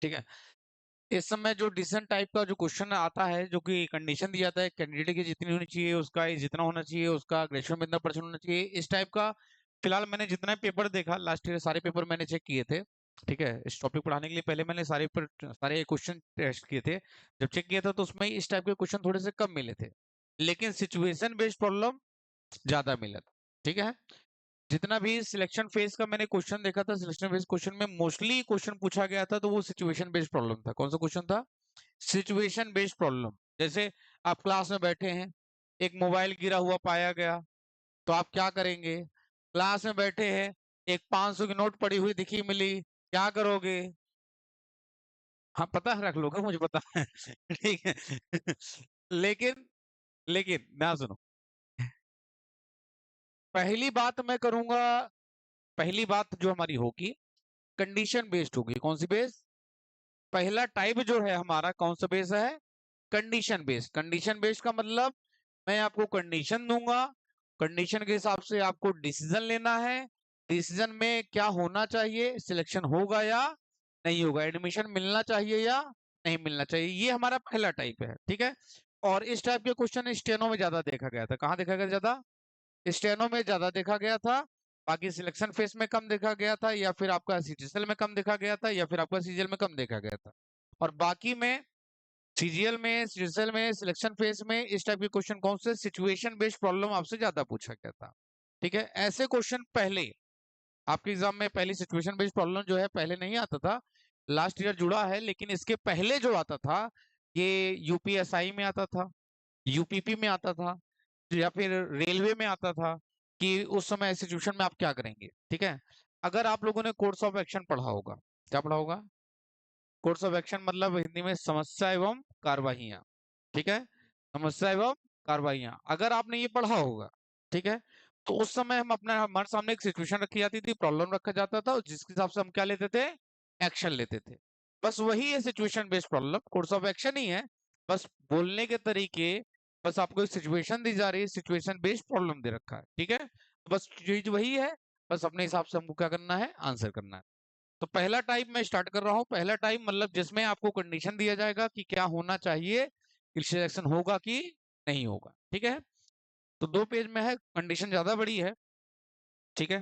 ठीक है। इस समय जो डिसीजन टाइप का जो क्वेश्चन आता है, जो कि कंडीशन दिया जाता है कैंडिडेट की जितनी होनी चाहिए, उसका एज जितना होना चाहिए, उसका ग्रेजुएशन में इतना परसेंट होना चाहिए, इस टाइप का। फिलहाल मैंने जितना पेपर देखा लास्ट ईयर, सारे पेपर मैंने चेक किए थे। ठीक है, इस टॉपिक पढ़ाने के लिए पहले मैंने सारे क्वेश्चन टेस्ट किए थे। जब चेक किया था तो उसमें इस टाइप के क्वेश्चन थोड़े से कम मिले थे, लेकिन सिचुएशन बेस्ड प्रॉब्लम ज्यादा मिला था। ठीक है, जितना भी सिलेक्शन फेज का मैंने क्वेश्चन देखा था, सिलेक्शन फेज क्वेश्चन में मोस्टली क्वेश्चन पूछा गया था तो वो सिचुएशन बेस्ड प्रॉब्लम था। कौन सा क्वेश्चन था? Situation based problem. जैसे आप क्लास में बैठे हैं, एक मोबाइल गिरा हुआ पाया गया, तो आप क्या करेंगे? क्लास में बैठे हैं, एक 500 की नोट पड़ी हुई दिखी मिली, क्या करोगे? हाँ, पता है, रख लोगे, मुझे पता है। ठीक है। लेकिन लेकिन ना सुनो, पहली बात मैं करूंगा, पहली बात जो हमारी होगी कंडीशन बेस्ड होगी। कौन सी बेस्ड? पहला टाइप जो है हमारा कौन सा बेस है? Condition based. कंडीशन बेस्ड का मतलब मैं आपको कंडीशन दूंगा, कंडीशन के हिसाब से आपको डिसीजन लेना है। डिसीजन में क्या होना चाहिए, सिलेक्शन होगा या नहीं होगा, एडमिशन मिलना चाहिए या नहीं मिलना चाहिए, ये हमारा पहला टाइप है। ठीक है, और इस टाइप के क्वेश्चन स्टेनो में ज्यादा देखा गया था। कहाँ देखा गया ज्यादा? स्टेनो में ज्यादा देखा गया था। बाकी सिलेक्शन फेस में कम देखा गया था, या फिर आपका सीजीएल में कम देखा गया था, या फिर आपका सीजीएल में कम देखा गया था। और बाकी में सीजीएल में, सीजीएल में, सिलेक्शन फेस में इस टाइप के क्वेश्चन कौन से? सिचुएशन बेस्ड प्रॉब्लम आपसे ज्यादा पूछा गया था। ठीक है, ऐसे क्वेश्चन पहले आपके एग्जाम में, पहले सिचुएशन बेस्ड प्रॉब्लम जो है पहले नहीं आता था, लास्ट ईयर जुड़ा है, लेकिन इसके पहले जो आता था ये यूपीएसआई में आता था, यूपीपी में आता था, या फिर रेलवे में आता था, कि उस समय सिचुएशन में आप क्या करेंगे। ठीक है, अगर आप लोगों ने कोर्स ऑफ एक्शन पढ़ा होगा, क्या पढ़ा होगा? कोर्स ऑफ एक्शन मतलब हिंदी में समस्या एवं कार्रवाइयाँ। ठीक है, समस्या एवं कार्रवाइयाँ, अगर आपने ये पढ़ा होगा, ठीक है, तो उस समय हम अपना, हमारे सामने एक सिचुएशन रखी जाती थी, प्रॉब्लम रखा जाता था, और जिसके हिसाब से हम क्या लेते थे? एक्शन लेते थे। बस वही है situation based problem, course of action ही है। बस बोलने के तरीके, बस आपको एक सिचुएशन दी जा रही है, सिचुएशन बेस्ड प्रॉब्लम दे रखा है। ठीक है, बस चीज वही है, बस अपने हिसाब से हमको क्या करना है? आंसर करना है। तो पहला टाइप मैं स्टार्ट कर रहा हूँ। पहला टाइप मतलब जिसमें आपको कंडीशन दिया जाएगा कि क्या होना चाहिए, कि सिलेक्शन होगा कि नहीं होगा। ठीक है, तो 2 पेज में है, कंडीशन ज्यादा बड़ी है। ठीक है,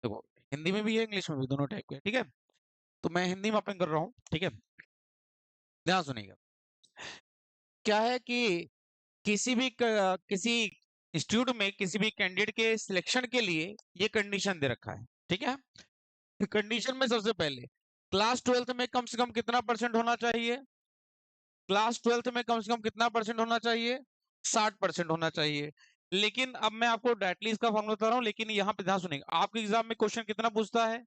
देखो, हिंदी में भी है, इंग्लिश में भी, दोनों टाइप के हैं। ठीक है, तो मैं हिंदी में ओपन कर रहा हूँ। ठीक है, ध्यान सुनिएगा। क्या है कि किसी इंस्टीट्यूट में किसी भी कैंडिडेट के सिलेक्शन के लिए ये कंडीशन दे रखा है। ठीक है, कंडीशन में सबसे पहले क्लास 12th में कम से कम कितना परसेंट होना चाहिए? क्लास 12th में कम से कम कितना परसेंट होना चाहिए? 60% होना चाहिए। लेकिन अब मैं आपको डायरेक्टली इसका फॉर्मूला बता रहा हूँ, लेकिन यहाँ पे ध्यान सुनिएगा, आपके एग्जाम में क्वेश्चन कितना पूछता है?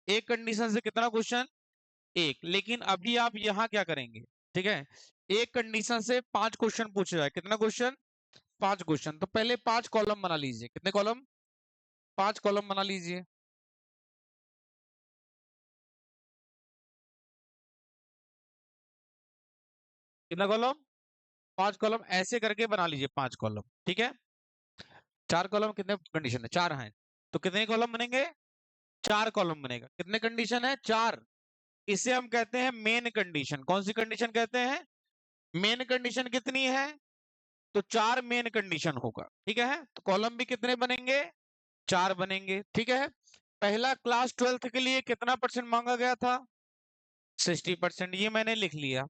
एक कंडीशन से कितना क्वेश्चन? एक। लेकिन अभी आप यहाँ क्या करेंगे? ठीक है, एक कंडीशन से 5 क्वेश्चन पूछे जाए। कितना क्वेश्चन? 5 क्वेश्चन। तो पहले 5 कॉलम बना लीजिए। कितने कॉलम? 5 कॉलम बना लीजिए। कितना कॉलम? 5 कॉलम ऐसे करके बना लीजिए, 5 कॉलम। ठीक है, 4 कॉलम, कितने कंडीशन है? 4 हैं, तो कितने कॉलम बनेंगे? 4 कॉलम बनेगा। कितने कंडीशन है? 4। इसे हम कहते हैं मेन कंडीशन। कौन सी कंडीशन कहते हैं? मेन कंडीशन कितनी है? तो 4 मेन कंडीशन होगा। ठीक है, तो कॉलम भी कितने बनेंगे? 4 बनेंगे। ठीक है, पहला क्लास 12th के लिए कितना परसेंट मांगा गया था? 60%, ये मैंने लिख लिया।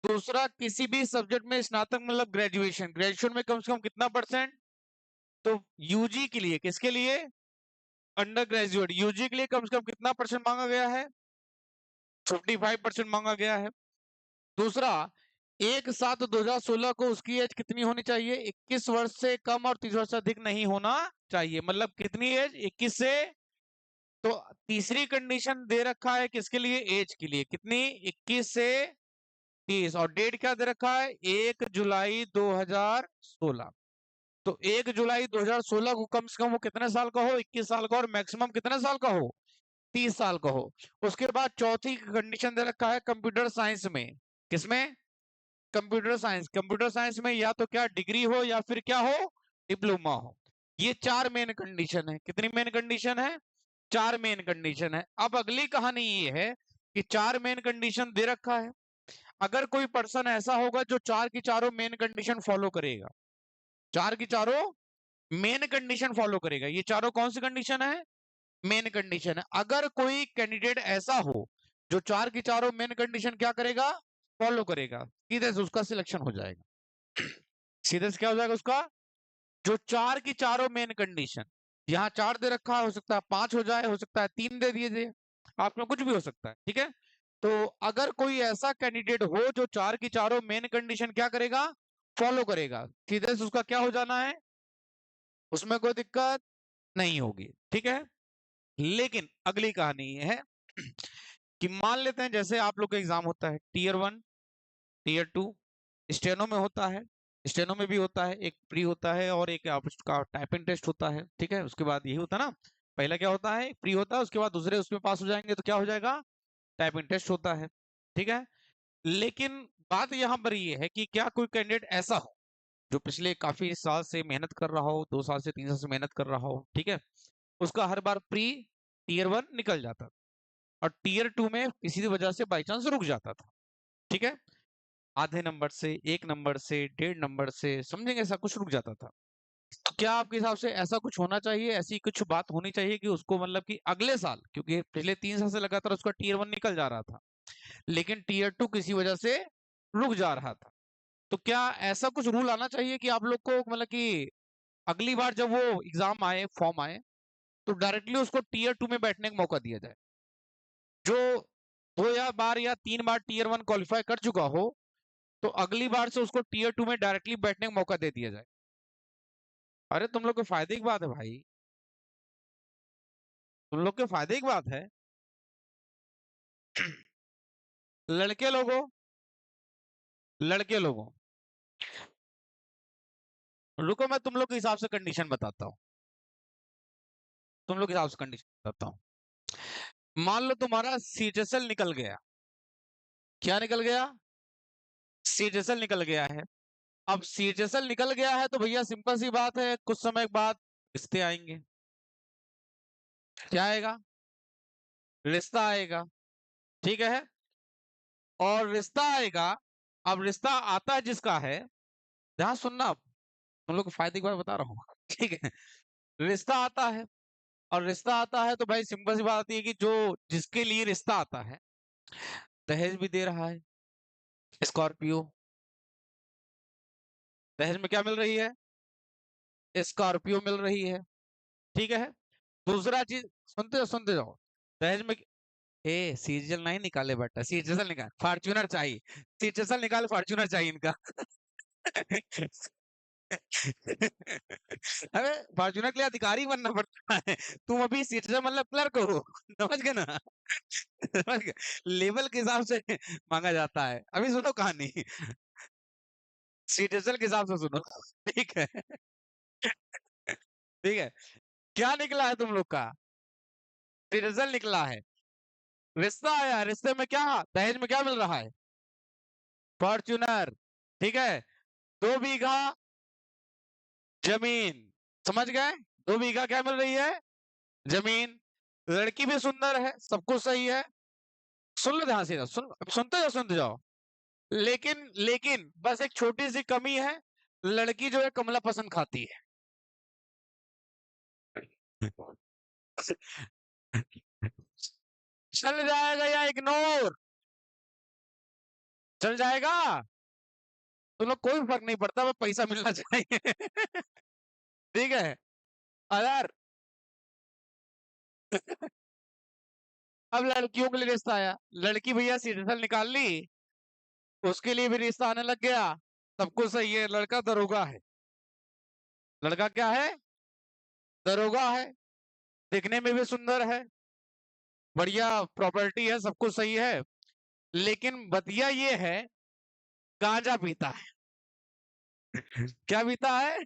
दूसरा, किसी भी सब्जेक्ट में स्नातक मतलब ग्रेजुएशन, ग्रेजुएशन में कम से कम कितना परसेंट? तो यूजी के लिए, किसके लिए? अंडर ग्रेजुएट, यूजी के लिए कम से कम कितना परसेंट मांगा गया है? 55% मांगा गया है। दूसरा, 1/7/2016 को उसकी एज कितनी होनी चाहिए? 21 वर्ष से कम और 30 वर्ष से अधिक नहीं होना चाहिए। मतलब कितनी एज? 21 से। तो तीसरी कंडीशन दे रखा है किसके लिए? एज के लिए। कितनी? 21 से 30। और डेट क्या दे रखा है? 1 जुलाई 2016। तो 1 जुलाई 2016 को कम से कम वो कितने साल का हो? 21 साल का। और मैक्सिमम कितने साल का हो? 30 साल का हो। उसके बाद चौथी कंडीशन दे रखा है कंप्यूटर साइंस में। किसमें? Computer science. कंप्यूटर साइंस में या तो क्या डिग्री हो या फिर क्या हो? डिप्लोमा हो। ये 4 मेन कंडीशन है। कितनी मेन कंडीशन है? 4 मेन कंडीशन है। अब अगली कहानी ये है कि 4 मेन कंडीशन दे रखा है। अगर कोई पर्सन ऐसा होगा जो 4 की चारों मेन कंडीशन फॉलो करेगा, 4 की चारों मेन कंडीशन फॉलो करेगा, ये चारों कौन सी कंडीशन है? मेन कंडीशन है। अगर कोई कैंडिडेट ऐसा हो जो 4 की चारों मेन कंडीशन क्या करेगा? फॉलो करेगा, सीधे से उसका सिलेक्शन हो जाएगा। सीधे से क्या हो जाएगा उसका? जो 4 की चारों मेन कंडीशन, यहाँ 4 दे रखा है, हो सकता है 5 हो जाए, हो सकता है 3 दे दिए जाए, आपमें कुछ भी हो सकता है, ठीक है। तो अगर कोई ऐसा कैंडिडेट हो जो 4 की चारों मेन कंडीशन क्या करेगा? फॉलो करेगा, सीधे से उसका क्या हो जाना है? उसमें कोई दिक्कत नहीं होगी, ठीक है। लेकिन अगली कहानी ये है कि मान लेते हैं जैसे आप लोग का एग्जाम होता है टीयर 1, टीयर 2, स्टेनो में होता है, स्टेनो में भी होता है, एक प्री होता है और एक आपका टाइपिंग टेस्ट होता है, ठीक है। उसके बाद यही होता है ना, पहला क्या होता है? प्री होता है, उसके बाद दूसरे उसमें पास हो जाएंगे तो क्या हो जाएगा? टाइपिंग टेस्ट होता है, ठीक है। लेकिन बात यहाँ पर ये है कि क्या कोई कैंडिडेट ऐसा हो जो पिछले काफी साल से मेहनत कर रहा हो, 2 साल से 3 साल से मेहनत कर रहा हो, ठीक है, उसका हर बार प्री टीयर 1 निकल जाता और टीयर 2 में किसी वजह से बाई चांस रुक जाता था, ठीक है, आधे नंबर से, 1 नंबर से, 1.5 नंबर से, समझेंगे, ऐसा कुछ रुक जाता था। तो क्या आपके हिसाब से ऐसा कुछ होना चाहिए, ऐसी कुछ बात होनी चाहिए कि उसको मतलब कि अगले साल, क्योंकि पिछले 3 साल से लगातार उसका टीयर 1 निकल जा रहा था लेकिन टीयर 2 किसी वजह से रुक जा रहा था, तो क्या ऐसा कुछ रूल आना चाहिए कि आप लोग को मतलब कि अगली बार जब वो एग्जाम आए, फॉर्म आए, तो डायरेक्टली उसको टीयर 2 में बैठने का मौका दिया जाए? जो 2 या बार या 3 बार टीयर 1 क्वालिफाई कर चुका हो, तो अगली बार से उसको टीयर 2 में डायरेक्टली बैठने का मौका दे दिया जाए। अरे तुम लोग के फायदे की बात है भाई, तुम लोग के फायदे की बात है। लड़के लोगों, लड़के लोगों, रुको मैं तुम लोग के हिसाब से कंडीशन बताता हूँ, तुम लोग के हिसाब से कंडीशन बताता हूँ। मान लो तुम्हारा सीटेसल निकल गया, क्या निकल गया? सीटेसल निकल गया है। अब सीटेसल निकल गया है तो भैया सिंपल सी बात है, कुछ समय बाद रिश्ते आएंगे। क्या आएगा? रिश्ता आएगा, ठीक है। और रिश्ता आएगा, अब रिश्ता आता है जिसका है, ध्यान सुनना, आप तुम लोग को फायदे की बात बता रहा हूँ। ठीक है, रिश्ता आता है, और रिश्ता आता है तो भाई सिंपल सी बात आती है कि जो जिसके लिए रिश्ता आता है, दहेज भी दे रहा है, स्कॉर्पियो, दहेज में क्या मिल रही है? स्कॉर्पियो मिल रही है, ठीक है। दूसरा चीज, सुनते जाओ, दहेज में ए सीजल नहीं निकाले बेटा, सीजल निकाल, फॉर्च्यूनर चाहिए, सीजल निकाल, फॉर्च्यूनर चाहिए इनका। अबे फॉर्च्यूनर के लिए अधिकारी बनना पड़ता है, तुम अभी सीजल मतलब क्लर्क हो, समझ गए ना? समझ गए, लेवल के हिसाब से मांगा जाता है। अभी सुनो कहानी, सीजल के हिसाब से सुनो। ठीक है, ठीक है। क्या निकला है तुम लोग का? सीजल निकला है, रिश्ता आया, रिश्ते में क्या, दहेज में क्या मिल रहा है? फॉर्च्यूनर, ठीक है। 2 बीघा जमीन, समझ गए? 2 बीघा क्या मिल रही है? जमीन। लड़की भी सुंदर है, सब कुछ सही है। सुन लो ध्यान से, सुनते जाओ, सुनते जाओ। लेकिन लेकिन बस एक छोटी सी कमी है, लड़की जो है कमला पसंद खाती है। चल जाएगा या इग्नोर? चल जाएगा? तुम लोग कोई फर्क नहीं पड़ता, बस पैसा मिलना चाहिए। ठीक है। अगर अब लड़कियों के लिए रिश्ता आया, लड़की भैया सीरियल निकाल ली, उसके लिए भी रिश्ता आने लग गया, सब कुछ सही है, लड़का दरोगा है। लड़का क्या है? दरोगा है, दिखने में भी सुंदर है, बढ़िया प्रॉपर्टी है, सब कुछ सही है, लेकिन बतिया ये है, गांजा पीता है। क्या पीता है?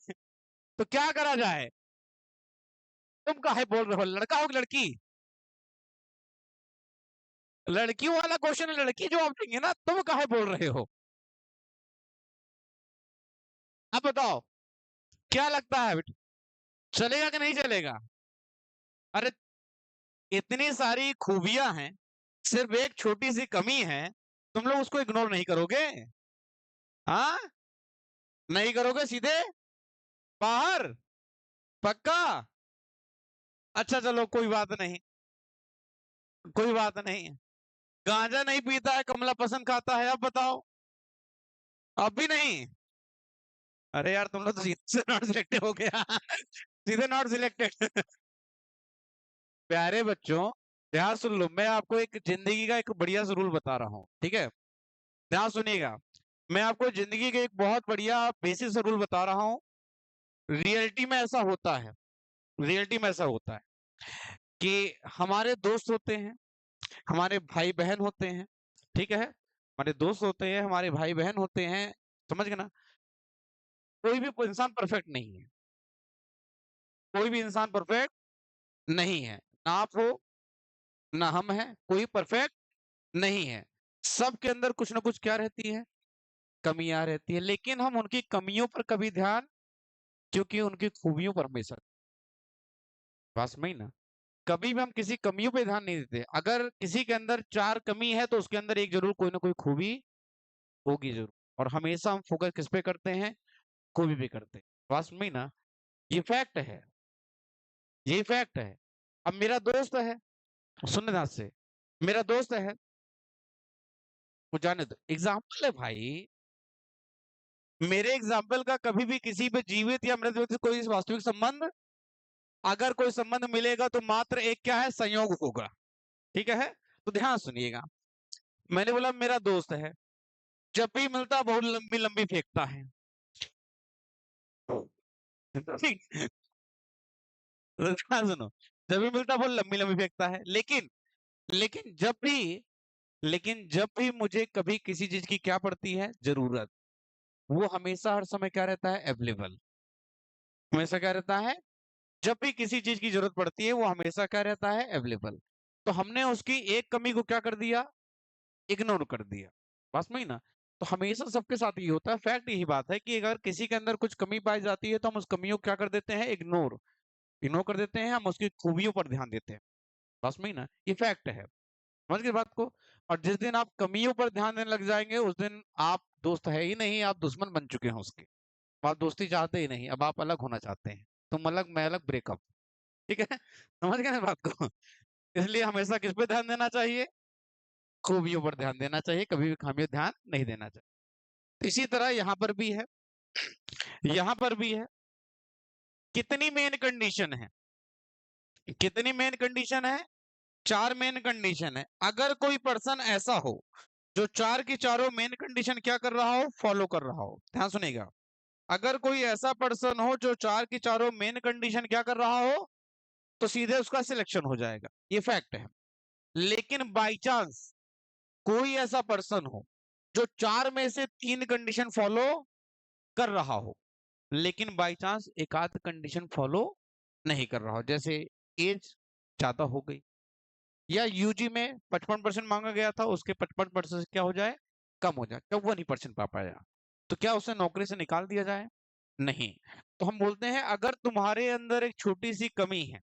तो क्या करा जाए? तुम काहे बोल रहे हो, लड़का हो कि लड़की? लड़कियों वाला क्वेश्चन है, लड़की जवाब देंगे ना, तुम काहे बोल रहे हो? अब बताओ, क्या लगता है बेटा, चलेगा कि नहीं चलेगा? अरे इतनी सारी खूबियां हैं, सिर्फ एक छोटी सी कमी है, तुम लोग उसको इग्नोर नहीं करोगे? हाँ, नहीं करोगे, सीधे बाहर, पक्का? अच्छा चलो, कोई बात नहीं, कोई बात नहीं। गांजा नहीं पीता है, कमला पसंद खाता है, अब बताओ। अब भी नहीं? अरे यार, तुम लोग तो सीधे से नॉट सिलेक्टेड हो गया। सीधे नॉट सिलेक्टेड। प्यारे बच्चों, ध्यान सुन लो, मैं आपको एक जिंदगी का एक बढ़िया सा रूल बता रहा हूँ, ठीक है? ध्यान सुनिएगा, मैं आपको जिंदगी के एक बहुत बढ़िया बेसिक सा रूल बता रहा हूँ। रियलिटी में ऐसा होता है, रियलिटी में ऐसा होता है कि हमारे दोस्त होते हैं, हमारे भाई बहन होते हैं, ठीक है? हमारे दोस्त होते हैं, हमारे भाई बहन होते हैं, समझ गए ना? कोई भी इंसान परफेक्ट नहीं है, कोई भी इंसान परफेक्ट नहीं है, ना आप हो ना हम हैं, कोई परफेक्ट नहीं है। सबके अंदर कुछ ना कुछ क्या रहती है? कमियां रहती है, लेकिन हम उनकी कमियों पर कभी ध्यान, क्योंकि उनकी खूबियों पर हमेशा, बस में ही ना, कभी भी हम किसी कमियों पे ध्यान नहीं देते। अगर किसी के अंदर 4 कमी है तो उसके अंदर एक जरूर कोई ना कोई खूबी होगी जरूर, और हमेशा हम फोकस किस पे करते हैं? खूबी पे करते हैं, बस में ही ना। ये फैक्ट है, ये फैक्ट है। अब मेरा दोस्त है, सुनने ध्यान से, मेरा दोस्त है, वो जाने दो, एग्जाम्पल है भाई, मेरे एग्जाम्पल का कभी भी किसी पे जीवित या मृत व्यक्ति से कोई वास्तविक संबंध, अगर कोई संबंध मिलेगा तो मात्र एक क्या है? संयोग होगा, ठीक है? तो ध्यान सुनिएगा, मैंने बोला मेरा दोस्त है, जब भी मिलता बहुत लंबी लंबी फेंकता है, ठीक? तो ध्यान सुनो, जब भी मिलता बहुत लंबी लंबी फेंकता है, लेकिन लेकिन जब भी लेकिन जब भी मुझे कभी किसी चीज की क्या पड़ती है? जरूरत, वो हमेशा हर समय क्या रहता है? अवेलेबल। हमेशा क्या रहता है? जब भी किसी चीज की जरूरत पड़ती है वो हमेशा क्या रहता है? अवेलेबल। तो हमने उसकी एक कमी को क्या कर दिया? इग्नोर कर दिया, बस में ही ना। तो हमेशा सबके साथ ये होता है, फैक्ट यही बात है कि अगर किसी के अंदर कुछ कमी पाई जाती है तो हम उस कमियों को क्या कर देते हैं? इग्नोर, इग्नोर कर देते हैं, हम उसकी खूबियों पर ध्यान देते हैं, बस में ही ना। ये फैक्ट है, समझ गए बात को? और जिस दिन आप कमियों पर ध्यान देने लग जाएंगे उस दिन आप दोस्त है ही नहीं, आप दुश्मन बन चुके हैं उसके। आप दोस्ती चाहते ही नहीं, अब आप अलग होना चाहते हैं, तुम अलग मैं अलग, ब्रेकअप, ठीक है? समझ गए ना बात को? इसलिए हमेशा किस पे ध्यान देना चाहिए? खूबियों पर ध्यान देना चाहिए, कभी भी खामियों ध्यान नहीं देना चाहिए। तो इसी तरह यहाँ पर भी है, यहाँ पर भी है। कितनी मेन कंडीशन है? कितनी मेन कंडीशन है? 4 मेन कंडीशन है। अगर कोई पर्सन ऐसा हो जो 4 की चारों मेन कंडीशन क्या कर रहा हो? फॉलो कर रहा हो, ध्यान सुनेगा। अगर कोई ऐसा पर्सन हो जो 4 की चारों मेन कंडीशन क्या कर रहा हो, तो सीधे उसका सिलेक्शन हो जाएगा, ये फैक्ट है। लेकिन बाई चांस कोई ऐसा पर्सन हो जो 4 में से 3 कंडीशन फॉलो कर रहा हो, लेकिन बाई चांस एक आध कंडीशन फॉलो नहीं कर रहा हो, जैसे एज ज्यादा हो गई, या यूजी में 55% मांगा गया था, उसके 55% क्या हो जाए? कम हो जाए, 54% पा पाया, तो क्या उसे नौकरी से निकाल दिया जाए? नहीं। तो हम बोलते हैं अगर तुम्हारे अंदर एक छोटी सी कमी है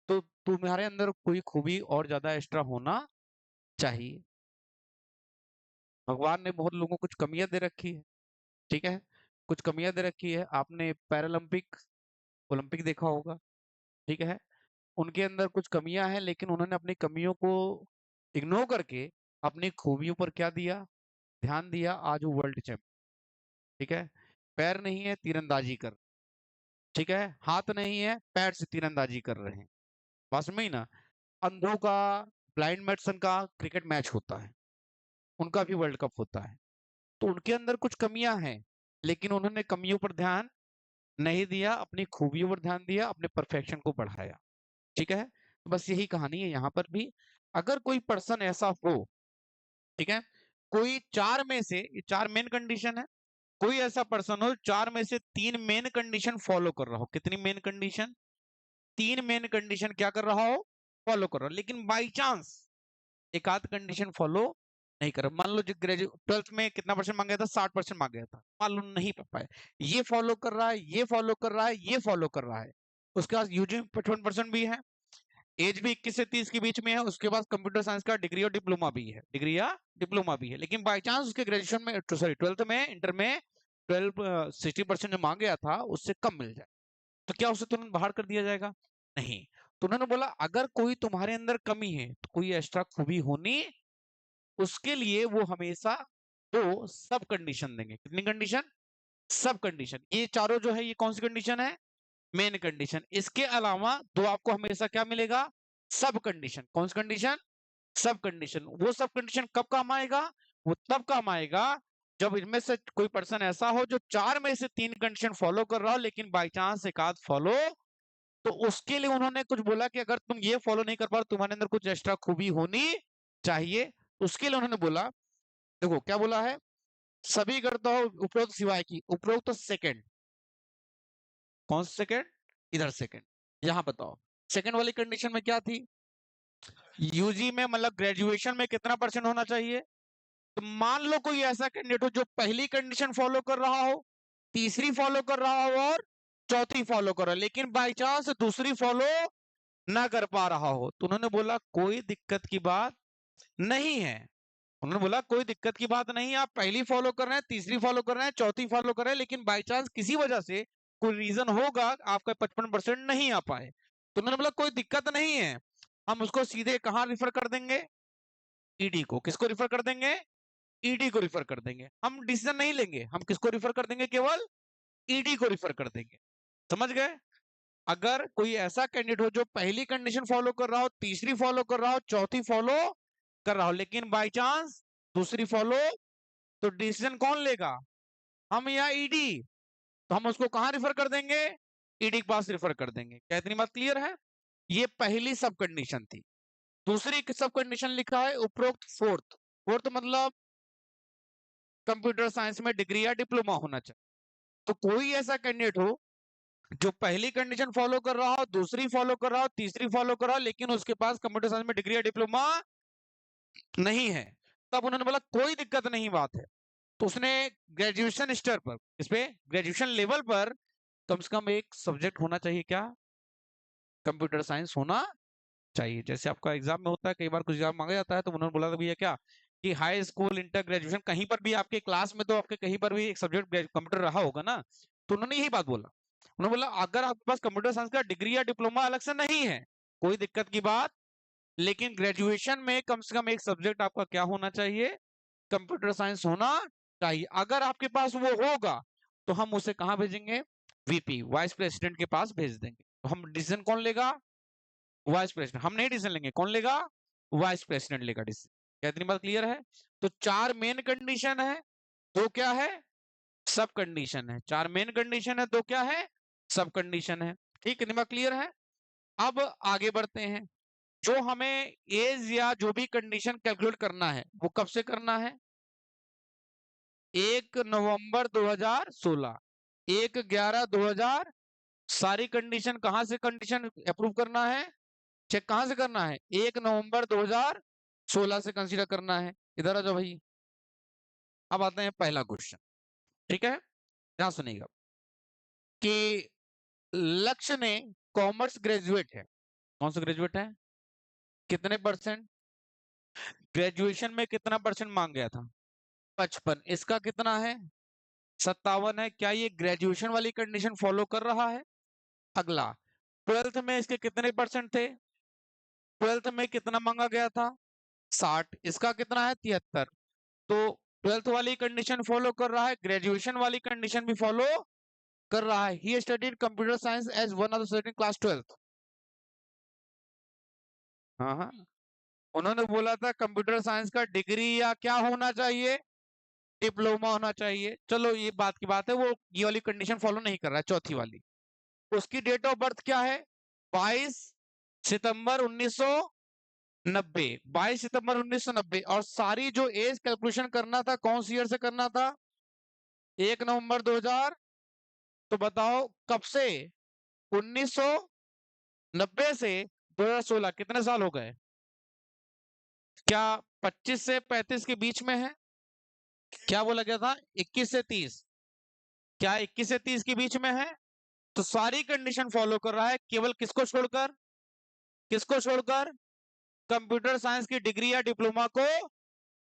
तो तुम्हारे अंदर कोई खूबी और ज्यादा एक्स्ट्रा होना चाहिए। भगवान ने बहुत लोगों को कुछ कमियां दे रखी है, ठीक है? कुछ कमियां दे रखी है, आपने पैरालंपिक ओलंपिक देखा होगा, ठीक है? उनके अंदर कुछ कमियां हैं, लेकिन उन्होंने अपनी कमियों को इग्नोर करके अपनी खूबियों पर क्या दिया? ध्यान दिया, आज वो वर्ल्ड चैंपियन, ठीक है? पैर नहीं है, तीरंदाजी कर, ठीक है? हाथ नहीं है, पैर से तीरंदाजी कर रहे हैं, पास में ही ना। अंधों का, ब्लाइंड पर्सन का क्रिकेट मैच होता है, उनका भी वर्ल्ड कप होता है। तो उनके अंदर कुछ कमियां हैं, लेकिन उन्होंने कमियों पर ध्यान नहीं दिया, अपनी खूबियों पर ध्यान दिया, अपने परफेक्शन को बढ़ाया, ठीक है? तो बस यही कहानी है यहाँ पर भी। अगर कोई पर्सन ऐसा हो, ठीक है, कोई 4 में से, ये 4 मेन कंडीशन है, कोई ऐसा पर्सन हो 4 में से 3 मेन कंडीशन फॉलो कर रहा हो। कितनी मेन कंडीशन? 3 मेन कंडीशन क्या कर रहा हो? फॉलो कर रहा हो, लेकिन बाई चांस एक आध कंडीशन फॉलो नहीं कर रहा। मान लो जो ग्रेजुएट 12th में कितना परसेंट मांगा था? 60% मांगा था, मान लो नहीं पा पाए, ये फॉलो कर रहा है, ये फॉलो कर रहा है, ये फॉलो कर रहा है, उसके पास यूजी 55% भी है, एज भी 21 से 30 के बीच में है, उसके बाद कंप्यूटर साइंस का डिग्री और डिप्लोमा भी है, डिग्री या डिप्लोमा भी है, लेकिन बाई चांस उसके ग्रेजुएशन में सॉरी 12th में इंटर में 60% जो मांग गया था उससे कम मिल जाए, तो क्या उसे तुरंत बाहर कर दिया जाएगा? नहीं। तो उन्होंने बोला अगर कोई तुम्हारे अंदर कमी है तो कोई एक्स्ट्रा खूबी होनी, उसके लिए वो हमेशा दो सब कंडीशन देंगे। कितनी कंडीशन? सब कंडीशन। ये चारों जो है ये कौन सी कंडीशन है? Main condition. इसके अलावा दो आपको हमेशा क्या मिलेगा? सब कंडीशन। कौन सी कंडीशन? सब कंडीशन। वो सब कंडीशन कब काम आएगा? वो तब काम आएगा जब इनमें से कोई पर्सन ऐसा हो जो चार में से तीन कंडीशन फॉलो कर रहा हो लेकिन बाई चांस एक आध फॉलो, तो उसके लिए उन्होंने कुछ बोला कि अगर तुम ये फॉलो नहीं कर पा रहे तुम्हारे अंदर कुछ एक्स्ट्रा खूबी होनी चाहिए। उसके लिए उन्होंने बोला, देखो क्या बोला है, सभी करता हो उपरोक्त सिवाय की। उपरोक्त सेकंड, कौन सा सेकंड? इधर सेकंड। यहां बताओ सेकंड वाली कंडीशन में क्या थी? यूजी में मतलब ग्रेजुएशन में कितना परसेंट होना चाहिए? तो मान लो कोई ऐसा कैंडिडेट हो जो पहली कंडीशन फॉलो कर रहा हो, तीसरी फॉलो कर रहा हो और चौथी फॉलो कर रहा हो, लेकिन बाई चांस दूसरी फॉलो ना कर पा रहा हो, तो उन्होंने बोला कोई दिक्कत की बात नहीं है। उन्होंने बोला कोई दिक्कत की बात नहीं है, आप पहली फॉलो कर रहे हैं, तीसरी फॉलो कर रहे हैं, चौथी फॉलो कर रहे हैं, लेकिन बाई चांस किसी वजह से कोई रीजन होगा आपका 55% नहीं आ पाए, तो उन्होंने बोला कोई दिक्कत नहीं है, हम उसको सीधे कहाँ रिफर कर देंगे? ईडी को। किसको रिफर कर देंगे? ईडी को रिफर कर देंगे। हम डिसीजन नहीं लेंगे, हम किसको रिफर कर देंगे? केवल ईडी को रिफर कर देंगे। समझ गए? अगर कोई ऐसा कैंडिडेट हो जो पहली कंडीशन फॉलो कर रहा हो, तीसरी फॉलो कर रहा हो, चौथी फॉलो कर रहा हो, लेकिन बाई चांस दूसरी फॉलो, तो डिसीजन कौन लेगा? हम या ईडी? तो हम उसको कहां रिफर कर देंगे? ईडी के पास रिफर कर देंगे। क्या इतनी बात क्लियर है? ये पहली सब कंडीशन थी। दूसरी सब कंडीशन लिखा है उपरोक्त फोर्थ। फोर्थ मतलब कंप्यूटर साइंस में डिग्री या डिप्लोमा होना चाहिए। तो कोई ऐसा कैंडिडेट हो जो पहली कंडीशन फॉलो कर रहा हो, दूसरी फॉलो कर रहा हो, तीसरी फॉलो कर रहा हो, लेकिन उसके पास कंप्यूटर साइंस में डिग्री या डिप्लोमा नहीं है, तब उन्होंने बोला कोई दिक्कत नहीं बात है, तो उसने ग्रेजुएशन स्तर पर, इस पे ग्रेजुएशन लेवल पर कम से कम एक सब्जेक्ट होना चाहिए। क्या? कंप्यूटर साइंस होना चाहिए। जैसे आपका एग्जाम में होता है, कई बार कुछ एग्जाम मांगा जाता है, तो उन्होंने बोला था भैया क्या कि हाई स्कूल इंटर ग्रेजुएशन कहीं पर भी आपके क्लास में, तो आपके कहीं पर भी एक सब्जेक्ट कंप्यूटर रहा होगा ना, तो उन्होंने यही बात बोला। उन्होंने बोला अगर आपके पास कंप्यूटर साइंस का डिग्री या डिप्लोमा अलग से नहीं है, कोई दिक्कत की बात, लेकिन ग्रेजुएशन में कम से कम एक सब्जेक्ट आपका क्या होना चाहिए? कंप्यूटर साइंस होना चाहिए। अगर आपके पास वो होगा तो हम उसे कहां भेजेंगे? वीपी, वाइस प्रेसिडेंट के पास भेज देंगे। तो हम डिसीजन कौन लेगा? Vice president. हम नहीं डिसीजन लेंगे, कौन लेगा? वाइस प्रेसिडेंट लेगा डिसीजन। क्या इतनी बात क्लियर है? तो चार मेन कंडीशन है, दो क्या है? सब कंडीशन है। चार मेन कंडीशन है, दो क्या है? सब कंडीशन है। ठीक, इतनी बात क्लियर है? अब आगे बढ़ते हैं। जो हमें एज या जो भी कंडीशन कैलकुलेट करना है वो कब से करना है? 1 नवंबर 2016, 1/11/2000। सारी कंडीशन कहां से कंडीशन अप्रूव करना है? चेक कहां से करना है? 1 नवंबर 2016 से कंसीडर करना है। इधर आ जाओ भाई। अब आते हैं पहला क्वेश्चन। ठीक है, ध्यान सुनिएगा कि लक्ष्य ने कॉमर्स ग्रेजुएट है। कौन सा ग्रेजुएट है? कितने परसेंट? ग्रेजुएशन में कितना परसेंट मांग गया था? 55। इसका कितना है? 57 है। क्या ये ग्रेजुएशन वाली कंडीशन फॉलो कर रहा है? अगला, 12th में इसके कितने परसेंट थे? 12th में कितना मांगा गया था? 60। इसका कितना है? 73। तो 12th वाली कंडीशन फॉलो कर रहा है, ग्रेजुएशन वाली कंडीशन भी फॉलो कर रहा है। He studied computer science as one of the student class 12th। हाँ हाँ, उन्होंने बोला था कंप्यूटर साइंस का डिग्री या क्या होना चाहिए? डिप्लोमा होना चाहिए। चलो ये बात की बात है, वो ये वाली कंडीशन फॉलो नहीं कर रहा है, चौथी वाली। उसकी डेट ऑफ बर्थ क्या है? 22 सितंबर 1990। 22 सितंबर 1990। और सारी जो एज कैलकुलेशन करना था कौन सी ईयर से करना था? 1 नवंबर 2000। तो बताओ कब से? 1990 से 2016, कितने साल हो गए? क्या 25 से 35 के बीच में है? क्या बोला गया था? 21 से 30। क्या 21 से 30 के बीच में है? तो सारी कंडीशन फॉलो कर रहा है, केवल किसको छोड़कर? किसको छोड़कर? कंप्यूटर साइंस की डिग्री या डिप्लोमा को।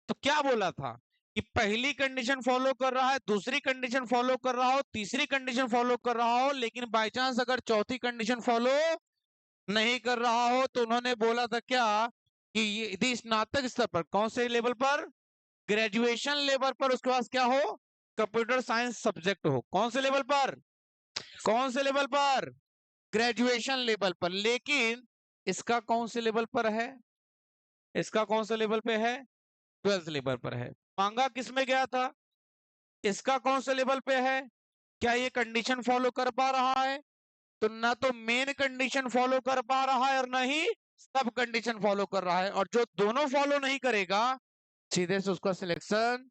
तो क्या बोला था कि पहली कंडीशन फॉलो कर रहा है, दूसरी कंडीशन फॉलो कर रहा हो, तीसरी कंडीशन फॉलो कर रहा हो, लेकिन बाय चांस अगर चौथी कंडीशन फॉलो नहीं कर रहा हो तो उन्होंने बोला था क्या कि ये यदि स्नातक स्तर पर, कौन से लेवल पर? ग्रेजुएशन लेवल पर उसके पास क्या हो? कंप्यूटर साइंस सब्जेक्ट हो। कौन से लेवल पर? कौन से लेवल पर? ग्रेजुएशन लेवल पर। लेकिन इसका कौन से लेवल पर है? इसका कौन से लेवल पे है? 12th लेवल पर है। मांगा किस में गया था? इसका कौन से लेवल पे है? क्या ये कंडीशन फॉलो कर पा रहा है? तो ना तो मेन कंडीशन फॉलो कर पा रहा है और ना ही सब कंडीशन फॉलो कर रहा है। और जो दोनों फॉलो नहीं करेगा सीधे से उसका सिलेक्शन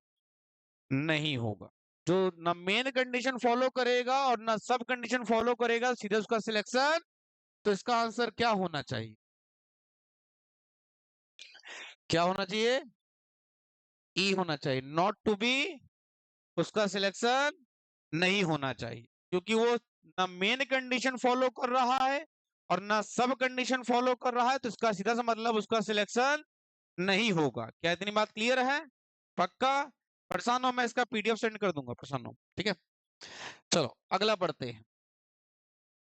नहीं होगा। जो ना मेन कंडीशन फॉलो करेगा और ना सब कंडीशन फॉलो करेगा सीधे उसका सिलेक्शन। तो इसका आंसर क्या होना चाहिए? क्या होना चाहिए? ई होना चाहिए। नॉट टू बी, उसका सिलेक्शन नहीं होना चाहिए, क्योंकि वो ना मेन कंडीशन फॉलो कर रहा है और ना सब कंडीशन फॉलो कर रहा है। तो इसका सीधा सा मतलब उसका सिलेक्शन नहीं होगा। क्या इतनी बात क्लियर है? पक्का? परेशान हो, मैं इसका पीडीएफ सेंड कर दूंगा, परेशान हो, ठीक है। चलो अगला पढ़ते हैं।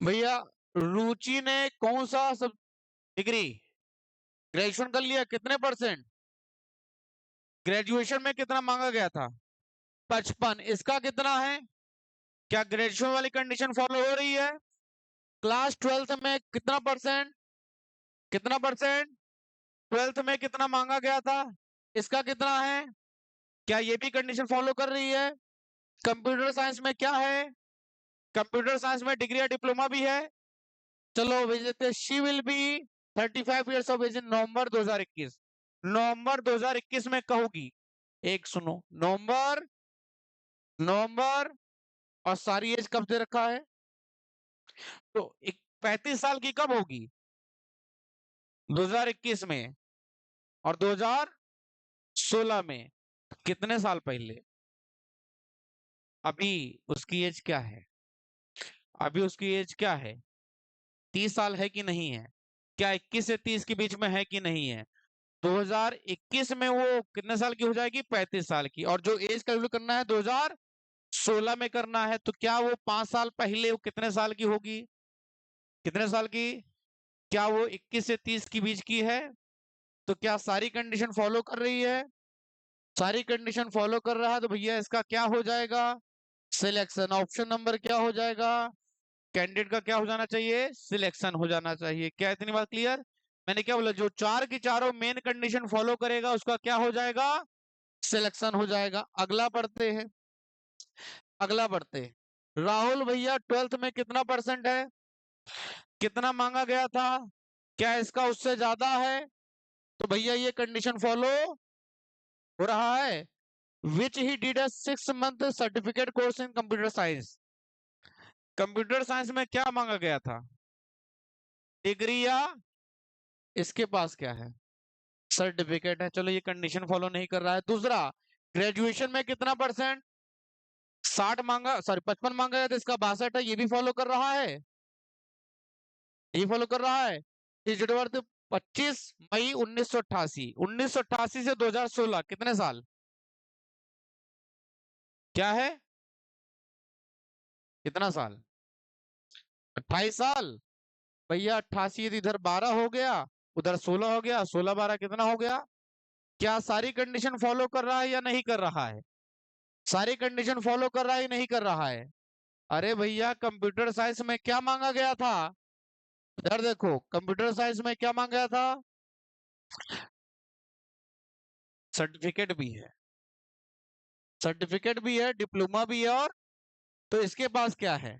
भैया रुचि ने कौन सा सब डिग्री, ग्रेजुएशन कर लिया, कितने परसेंट? ग्रेजुएशन में कितना मांगा गया था? 55। इसका कितना है? क्या ग्रेजुएशन वाली कंडीशन फॉलो हो रही है? क्लास 12th में कितना परसेंट? कितना परसेंट? 12th में कितना मांगा गया था? इसका कितना है? क्या ये भी कंडीशन फॉलो कर रही है? कंप्यूटर साइंस में क्या है? कंप्यूटर साइंस में डिग्री या डिप्लोमा भी है। चलो भेज देते हैं। She will be 35 years of age in November 2021। नवंबर 2021 में कहूगी, एक सुनो, नवंबर, नवंबर, और सारी एज कब दे रखा है? तो 35 साल की कब होगी? 2021 में। और 2016 में। कितने साल पहले? अभी उसकी एज क्या है? अभी उसकी एज क्या है? 30 साल है कि नहीं है? क्या 21 से 30 के बीच में है कि नहीं है? 2021 में वो कितने साल की हो जाएगी? 35 साल की। और जो एज कैलकुलेट करना है 2016 में करना है, तो क्या वो 5 साल पहले वो कितने साल की होगी? कितने साल की? क्या वो 21 से 30 के बीच की है? तो क्या सारी कंडीशन फॉलो कर रही है? सारी कंडीशन फॉलो कर रहा है, तो भैया इसका क्या हो जाएगा? सिलेक्शन। ऑप्शन नंबर क्या हो जाएगा? कैंडिडेट का क्या हो जाना चाहिए? सिलेक्शन हो जाना चाहिए। क्या इतनी बात क्लियर? मैंने क्या बोला, जो चार की चारों मेन कंडीशन फॉलो करेगा उसका क्या हो जाएगा? सिलेक्शन हो जाएगा। अगला पढ़ते हैं, अगला पढ़ते हैं। राहुल भैया 12th में कितना परसेंट है? कितना मांगा गया था? क्या इसका उससे ज्यादा है? तो भैया ये कंडीशन फॉलो हो रहा है। Which he did a 6 month certificate course in computer science. Computer science में क्या मांगा गया था? डिग्री या इसके पास क्या है? सर्टिफिकेट है। चलो ये कंडीशन फॉलो नहीं कर रहा है। दूसरा, ग्रेजुएशन में कितना परसेंट? 60 मांगा, सॉरी 55 मांगा गया था, इसका 62 है। ये भी फॉलो कर रहा है, ये फॉलो कर रहा है। इस डेट ऑफ बर्थ 25 मई 1988। 1988 से 2016 कितने साल? क्या है? कितना साल? 28 साल। भैया 88 इधर 12 हो गया, उधर 16 हो गया, 16 12 कितना हो गया? क्या सारी कंडीशन फॉलो कर रहा है या नहीं कर रहा है? सारी कंडीशन फॉलो कर रहा है या नहीं कर रहा है? अरे भैया कंप्यूटर साइंस में क्या मांगा गया था? इधर देखो, कंप्यूटर साइंस में क्या मांगा गया था? सर्टिफिकेट भी है, सर्टिफिकेट भी है, डिप्लोमा भी है, और तो इसके पास क्या है?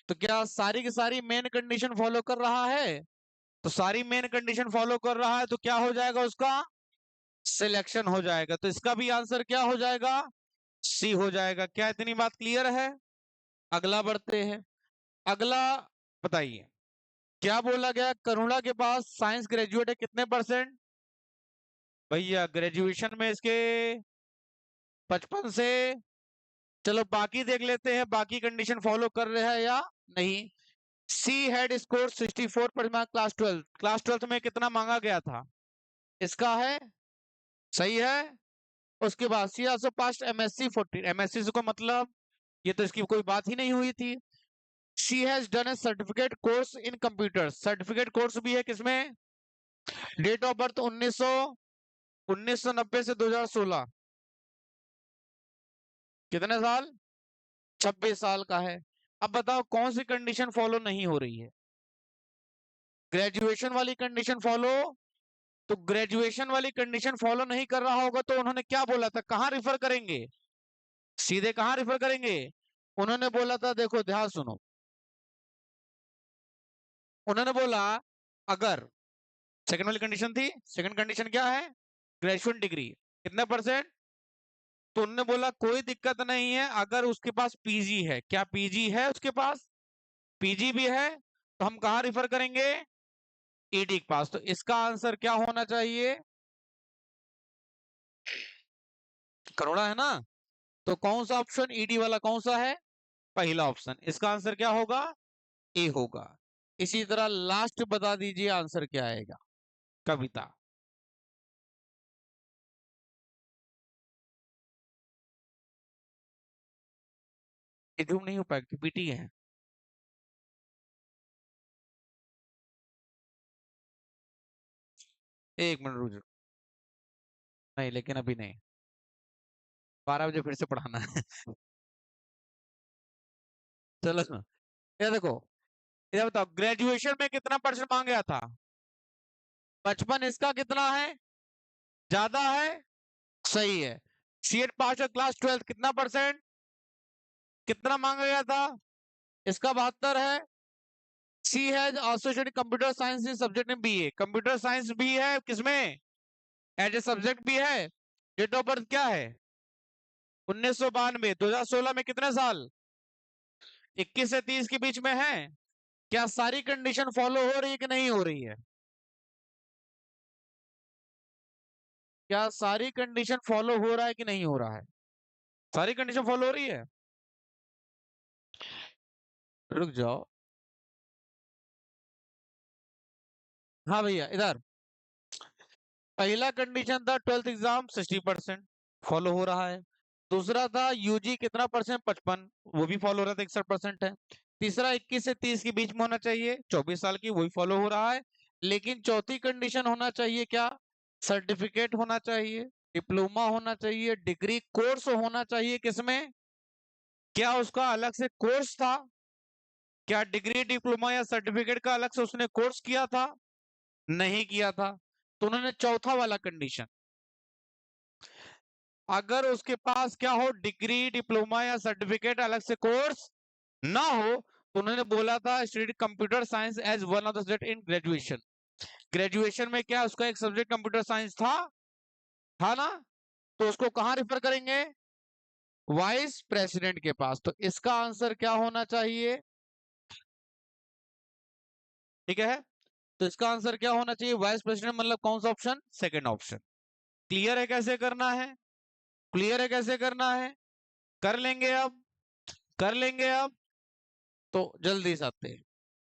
तो क्या सारी की सारी मेन कंडीशन फॉलो कर रहा है? तो सारी मेन कंडीशन फॉलो कर रहा है, तो क्या हो जाएगा उसका? सिलेक्शन हो जाएगा। तो इसका भी आंसर क्या हो जाएगा? सी हो जाएगा। क्या इतनी बात क्लियर है? अगला बढ़ते हैं। अगला बताइए, क्या बोला गया? करुणा के पास साइंस ग्रेजुएट है, कितने परसेंट? भैया ग्रेजुएशन में इसके 55 से, चलो बाकी देख लेते हैं, बाकी कंडीशन फॉलो कर रहा है या नहीं। सी हैड स्कोर 64% क्लास 12 में कितना मांगा गया था? इसका है, सही है। उसके बाद सी आल्सो पास एमएससी 14, एमएससी को मतलब ये तो इसकी कोई बात ही नहीं हुई थी। She has done A certificate course in computer, certificate course भी है किसमें? डेट ऑफ बर्थ 1990 से 2016, कितने साल? 26 साल का है। अब बताओ कौन सी कंडीशन फॉलो नहीं हो रही है? ग्रेजुएशन वाली कंडीशन फॉलो, तो ग्रेजुएशन वाली कंडीशन फॉलो नहीं कर रहा होगा तो उन्होंने क्या बोला था, कहां रिफर करेंगे? सीधे कहां रिफर करेंगे? उन्होंने बोला था, देखो ध्यान सुनो, उन्होंने बोला अगर सेकंड वाली कंडीशन थी, सेकंड कंडीशन क्या है? ग्रेजुएशन डिग्री कितने परसेंट? तो उन्होंने बोला कोई दिक्कत नहीं है अगर उसके पास पीजी है। क्या पीजी है उसके पास? पीजी भी है तो हम कहां रिफर करेंगे? ईडी के पास। तो इसका आंसर क्या होना चाहिए? करोड़ा है ना? तो कौन सा ऑप्शन ईडी वाला कौन सा है? पहला ऑप्शन। इसका आंसर क्या होगा? ए होगा। इसी तरह लास्ट बता दीजिए आंसर क्या आएगा? कविता। ये जूम नहीं हो पाएगा, पीटी है। एक मिनट रुक जाओ। नहीं, लेकिन अभी नहीं, 12 बजे फिर से पढ़ाना है। चलो सुनो, ये देखो, ये बताओ ग्रेजुएशन में कितना परसेंट मांगा था? 55। इसका कितना है? ज्यादा है, सही है। सीएट पास और क्लास 12 कितना परसेंट? कितना मांगा गया था? इसका 72 है। She has also studied computer science in subject में बीए, कंप्यूटर साइंस भी है किसमें? एज ए सब्जेक्ट भी है। डेट ऑफ बर्थ क्या है? 1992। 2016 में कितने साल? 21 से 30 के बीच में है। क्या सारी कंडीशन फॉलो हो रही है कि नहीं हो रही है? क्या सारी कंडीशन फॉलो हो रहा है कि नहीं हो रहा है? सारी कंडीशन फॉलो हो रही है। रुक जाओ, हाँ भैया इधर। पहला कंडीशन था 12th एग्जाम 60% फॉलो हो रहा है। दूसरा था यूजी कितना परसेंट? 55, वो भी फॉलो हो रहा था, 61% है। तीसरा 21 से 30 के बीच में होना चाहिए, 24 साल की, वही फॉलो हो रहा है। लेकिन चौथी कंडीशन होना चाहिए क्या? सर्टिफिकेट होना चाहिए, डिप्लोमा होना चाहिए, डिग्री कोर्स होना चाहिए किसमें? क्या उसका अलग से कोर्स था? क्या डिग्री डिप्लोमा या सर्टिफिकेट का अलग से उसने कोर्स किया था? नहीं किया था। तो उन्होंने चौथा वाला कंडीशन, अगर उसके पास क्या हो, डिग्री डिप्लोमा या सर्टिफिकेट अलग से कोर्स ना हो, तो उन्होंने बोला था study computer science as one of the subject in graduation. Graduation में क्या उसका एक सब्जेक्ट कंप्यूटर साइंस था ना? तो उसको कहां रिफर करेंगे? वाइस प्रेसिडेंट के पास। तो इसका आंसर क्या होना चाहिए? ठीक है, तो इसका आंसर क्या होना चाहिए? वाइस प्रेसिडेंट, मतलब कौन सा ऑप्शन? Second option. क्लियर है कैसे करना है? क्लियर है कैसे करना है? कर लेंगे अब, कर लेंगे अब। तो जल्दी से आते हैं,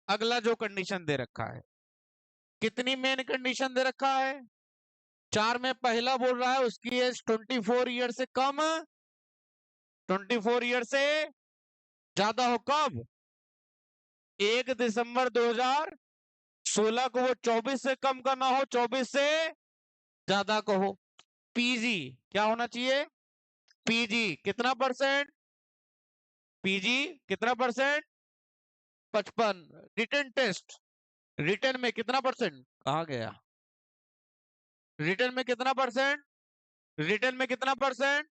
अगला जो कंडीशन दे रखा है, कितनी मेन कंडीशन दे रखा है? 4 में पहला बोल रहा है उसकी एज 24 ईयर से कम, 24 ईयर से ज्यादा हो। कब? 1 दिसंबर 2016 को वो 24 से कम का ना हो, 24 से ज्यादा को हो। पीजी क्या होना चाहिए? पीजी कितना परसेंट? पीजी कितना परसेंट? 55। रिटन टेस्ट, रिटन में कितना परसेंट? कहा गया? रिटन में कितना परसेंट? रिटन में कितना परसेंट?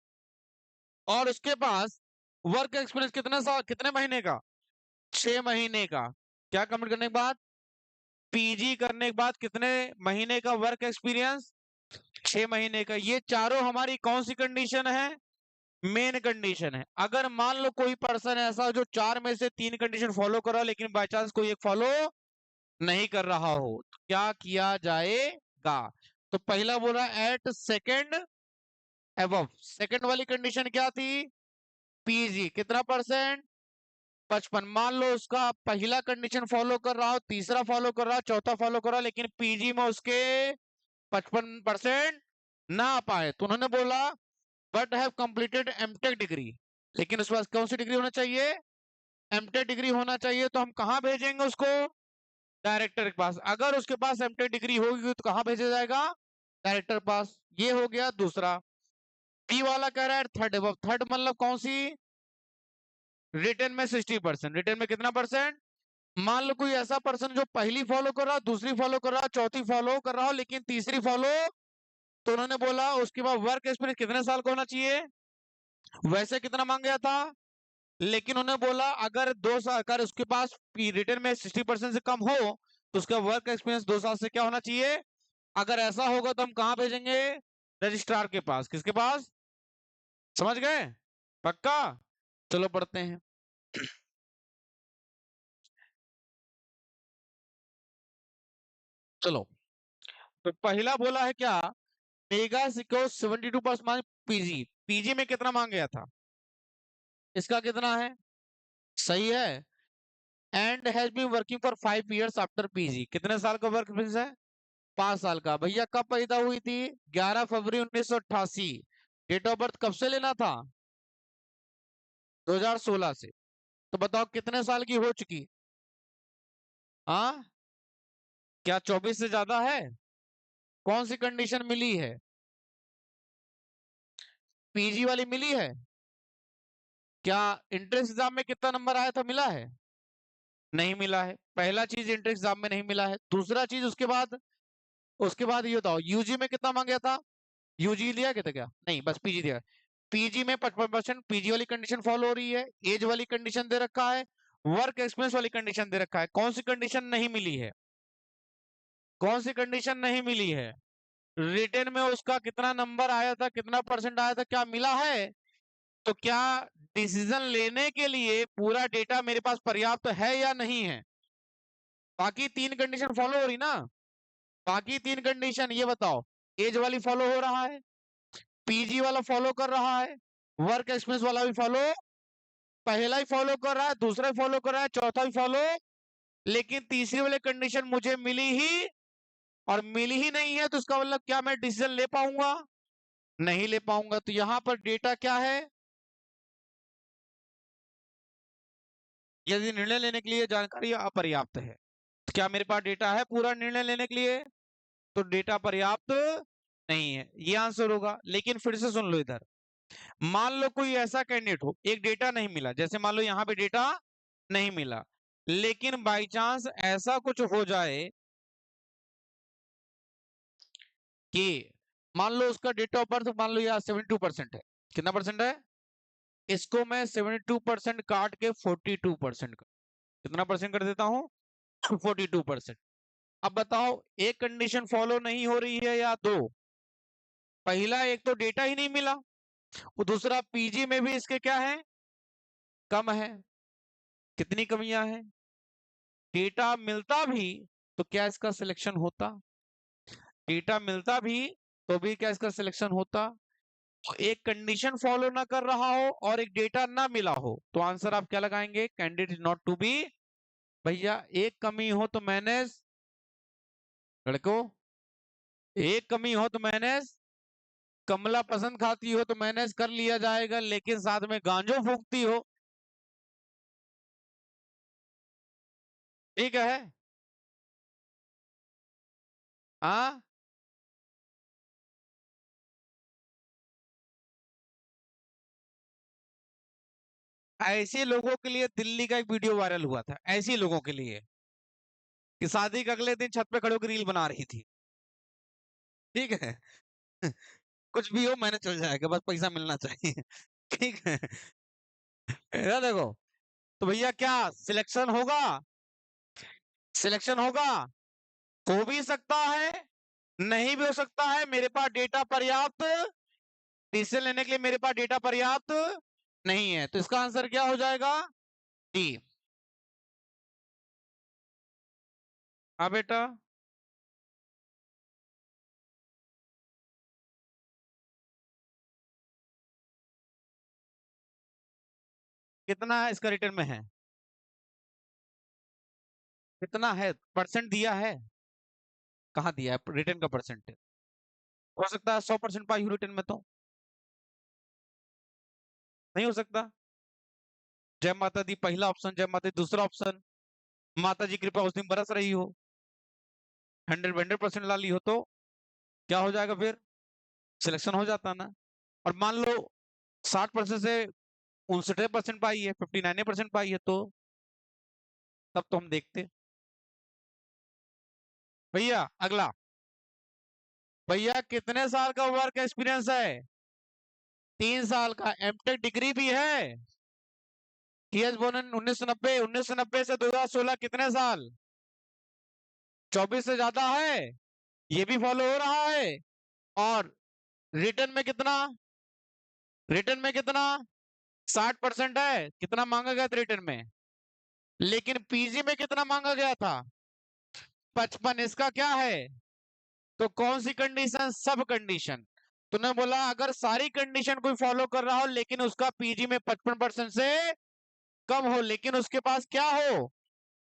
और उसके पास वर्क एक्सपीरियंस कितना साल, कितने महीने का? 6 महीने का। क्या कंप्लीट करने के बाद? पीजी करने के बाद कितने महीने का वर्क एक्सपीरियंस? 6 महीने का। ये चारों हमारी कौन सी कंडीशन है? मेन कंडीशन है। अगर मान लो कोई पर्सन ऐसा जो 4 में से 3 कंडीशन फॉलो कर रहा हो लेकिन बाय चांस कोई एक फॉलो नहीं कर रहा हो, तो क्या किया जाएगा? तो पहला बोला एट सेकंड एबव, सेकंड वाली कंडीशन क्या थी? पीजी कितना परसेंट? 55। मान लो उसका पहला कंडीशन फॉलो कर रहा हो, तीसरा फॉलो कर रहा हो, चौथा फॉलो कर रहा हो, लेकिन पीजी में उसके 55% ना आ पाए, तो उन्होंने बोला but have completed MTech degree, लेकिन उसके पास कौन सी डिग्री होना चाहिए? एमटेक डिग्री होना चाहिए। तो हम कहाँ भेजेंगे उसको? डायरेक्टर के पास। अगर उसके पास एमटेक डिग्री होगी तो कहाँ भेजा जाएगा? डायरेक्टर के पास। ये हो गया दूसरा। बी वाला कह रहा है थर्ड। थर्ड मतलब कौन सी? रिटर्न में 60%। रिटर्न में कितना परसेंट? मान लो कोई ऐसा पर्सन जो पहली फॉलो कर रहा, दूसरी फॉलो कर रहा, चौथी फॉलो कर रहा हो, लेकिन तीसरी फॉलो, तो उन्होंने बोला उसके बाद वर्क एक्सपीरियंस कितने साल का होना चाहिए? वैसे कितना मांग गया था, लेकिन उन्होंने बोला अगर 2 साल, अगर उसके पास रिटर्न में 60% से कम हो तो उसका वर्क एक्सपीरियंस 2 साल से क्या होना चाहिए? अगर ऐसा होगा तो हम कहाँ भेजेंगे? रजिस्ट्रार के पास। किसके पास? समझ गए? पक्का? चलो पढ़ते हैं। चलो, तो पहला बोला है क्या? Mega secure 72% PG. पीजी में कितना मांग गया था? इसका कितना है? सही है। And has been working for 5 years after PG. कितने साल का वर्क एक्सपीरियंस है? 5 साल का। भैया कब पैदा हुई थी? 11 फरवरी 1988। डेट ऑफ बर्थ कब से लेना था? 2016 से। तो बताओ कितने साल की हो चुकी? हाँ, क्या 24 से ज्यादा है? कौन सी कंडीशन मिली है? पीजी वाली मिली है? क्या इंट्रेंस एग्जाम में कितना नंबर आया था, मिला है? नहीं मिला है। पहला चीज इंट्रेंस एग्जाम में नहीं मिला है। दूसरा चीज उसके बाद ये बताओ यूजी में कितना मांग गया था? यूजी दिया क्या था क्या? नहीं, बस पीजी दिया। पीजी में 55%। पीजी वाली कंडीशन फॉलो हो रही है। एज वाली कंडीशन दे रखा है। वर्क एक्सपीरियंस वाली कंडीशन दे रखा है। कौन सी कंडीशन नहीं मिली है? कौन सी कंडीशन नहीं मिली है? रिटर्न में उसका कितना नंबर आया था, कितना परसेंट आया था, क्या मिला है? तो क्या डिसीजन लेने के लिए पूरा डेटा मेरे पास पर्याप्त है या नहीं है? बाकी 3 कंडीशन फॉलो हो रही ना? बाकी 3 कंडीशन ये बताओ। एज वाली फॉलो हो रहा है, पीजी वाला फॉलो कर रहा है, वर्क एक्सपीरियंस वाला भी फॉलो, पहला ही फॉलो कर रहा है, दूसरा ही फॉलो कर रहा है, चौथा भी फॉलो, लेकिन तीसरी वाली कंडीशन मुझे मिली ही, और मिली ही नहीं है, तो इसका मतलब क्या मैं डिसीजन ले पाऊंगा? नहीं ले पाऊंगा। तो यहां पर डेटा क्या है? यदि निर्णय लेने के लिए जानकारी अपर्याप्त है, तो क्या मेरे पास डेटा है पूरा निर्णय लेने के लिए? तो डेटा पर्याप्त नहीं है, ये आंसर होगा। लेकिन फिर से सुन लो इधर। मान लो कोई ऐसा कैंडिडेट हो, एक डेटा नहीं मिला, जैसे मान लो यहाँ पे डेटा नहीं मिला, लेकिन बाई चांस ऐसा कुछ हो जाए कि मान लो उसका डेट ऑफ बर्थ मान लो यार 72% है। कितना परसेंट है? इसको मैं 72% काट के 42% कर, कितना परसेंट कर देता हूँ? 42%। अब बताओ एक कंडीशन फॉलो नहीं हो रही है या दो? पहला, एक तो डेटा ही नहीं मिला, और दूसरा पीजी में भी इसके क्या है? कम है। कितनी कमियां हैं? डेटा मिलता भी तो क्या इसका सिलेक्शन होता? डेटा मिलता भी तो भी क्या इसका सिलेक्शन होता? तो एक कंडीशन फॉलो ना कर रहा हो और एक डेटा ना मिला हो, तो आंसर आप क्या लगाएंगे? Candidate not to be. भैया एक कमी हो तो मैनेज, लड़कों, एक कमी हो तो मैनेज, कमला पसंद खाती हो तो मैनेज कर लिया जाएगा, लेकिन साथ में गांजो फूकती हो, ठीक है? हाँ, ऐसे लोगों के लिए दिल्ली का एक वीडियो वायरल हुआ था, ऐसे लोगों के लिए कि शादी के अगले दिन छत पे खड़े होकर रील बना रही थी, ठीक है? कुछ भी हो मैंने चल जाएगा, बस पैसा मिलना चाहिए। ठीक है? ये देखो, तो भैया क्या सिलेक्शन होगा? सिलेक्शन होगा? हो भी सकता है, नहीं भी हो सकता है। मेरे पास डेटा पर्याप्त, डिसीजन लेने के लिए मेरे पास डेटा पर्याप्त नहीं है, तो इसका आंसर क्या हो जाएगा? डी। हाँ बेटा। कितना है इसका रिटर्न में है? कितना है परसेंट दिया है? कहाँ दिया है रिटर्न का परसेंटेज? हो सकता है 100% पाई हो रिटर्न में, तो नहीं हो सकता। जय माता दी पहला ऑप्शन, जय माता दी दूसरा ऑप्शन, माता जी कृपा उस दिन बरस रही हो, 100% ला ली हो, तो क्या हो जाएगा फिर? सिलेक्शन हो जाता ना। और मान लो 60% से 59% पाई है, 59% पाई है, तो तब तो हम देखते। भैया अगला, भैया कितने साल का वर्क एक्सपीरियंस है? 3 साल का। एमटेक डिग्री भी है? टीएस बोनन 1990, 1990 से 2016 कितने साल? 24 से ज्यादा है, ये भी फॉलो हो रहा है। और रिटर्न में कितना? रिटर्न में कितना? 60% है। कितना मांगा गया था रिटर्न में? लेकिन पीजी में कितना मांगा गया था? 55। इसका क्या है? तो कौन सी कंडीशन? सब कंडीशन। तूने बोला अगर सारी कंडीशन कोई फॉलो कर रहा हो लेकिन उसका पीजी में 55% से कम हो, लेकिन उसके पास क्या हो?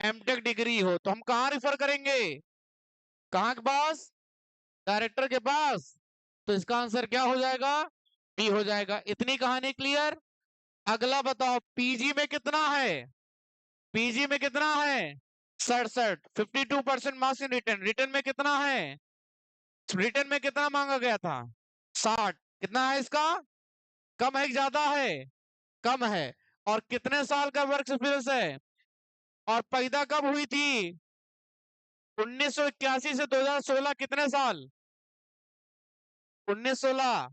एमटेक डिग्री हो, तो हम कहां रिफर करेंगे? कहां के पास? डायरेक्टर के पास। तो इसका आंसर क्या हो जाएगा? बी हो जाएगा। इतनी कहानी क्लियर। अगला बताओ, पीजी में कितना है? पीजी में कितना है? 67। 52% मार्क्स इन रिटर्न। रिटर्न में कितना है? रिटर्न में कितना मांगा गया था? 60। कितना है इसका? कम है कि ज्यादा है? कम है। और कितने साल का वर्क एक्सपीरियंस है? और पैदा कब हुई थी? 1981 से 2016 कितने साल? 1916।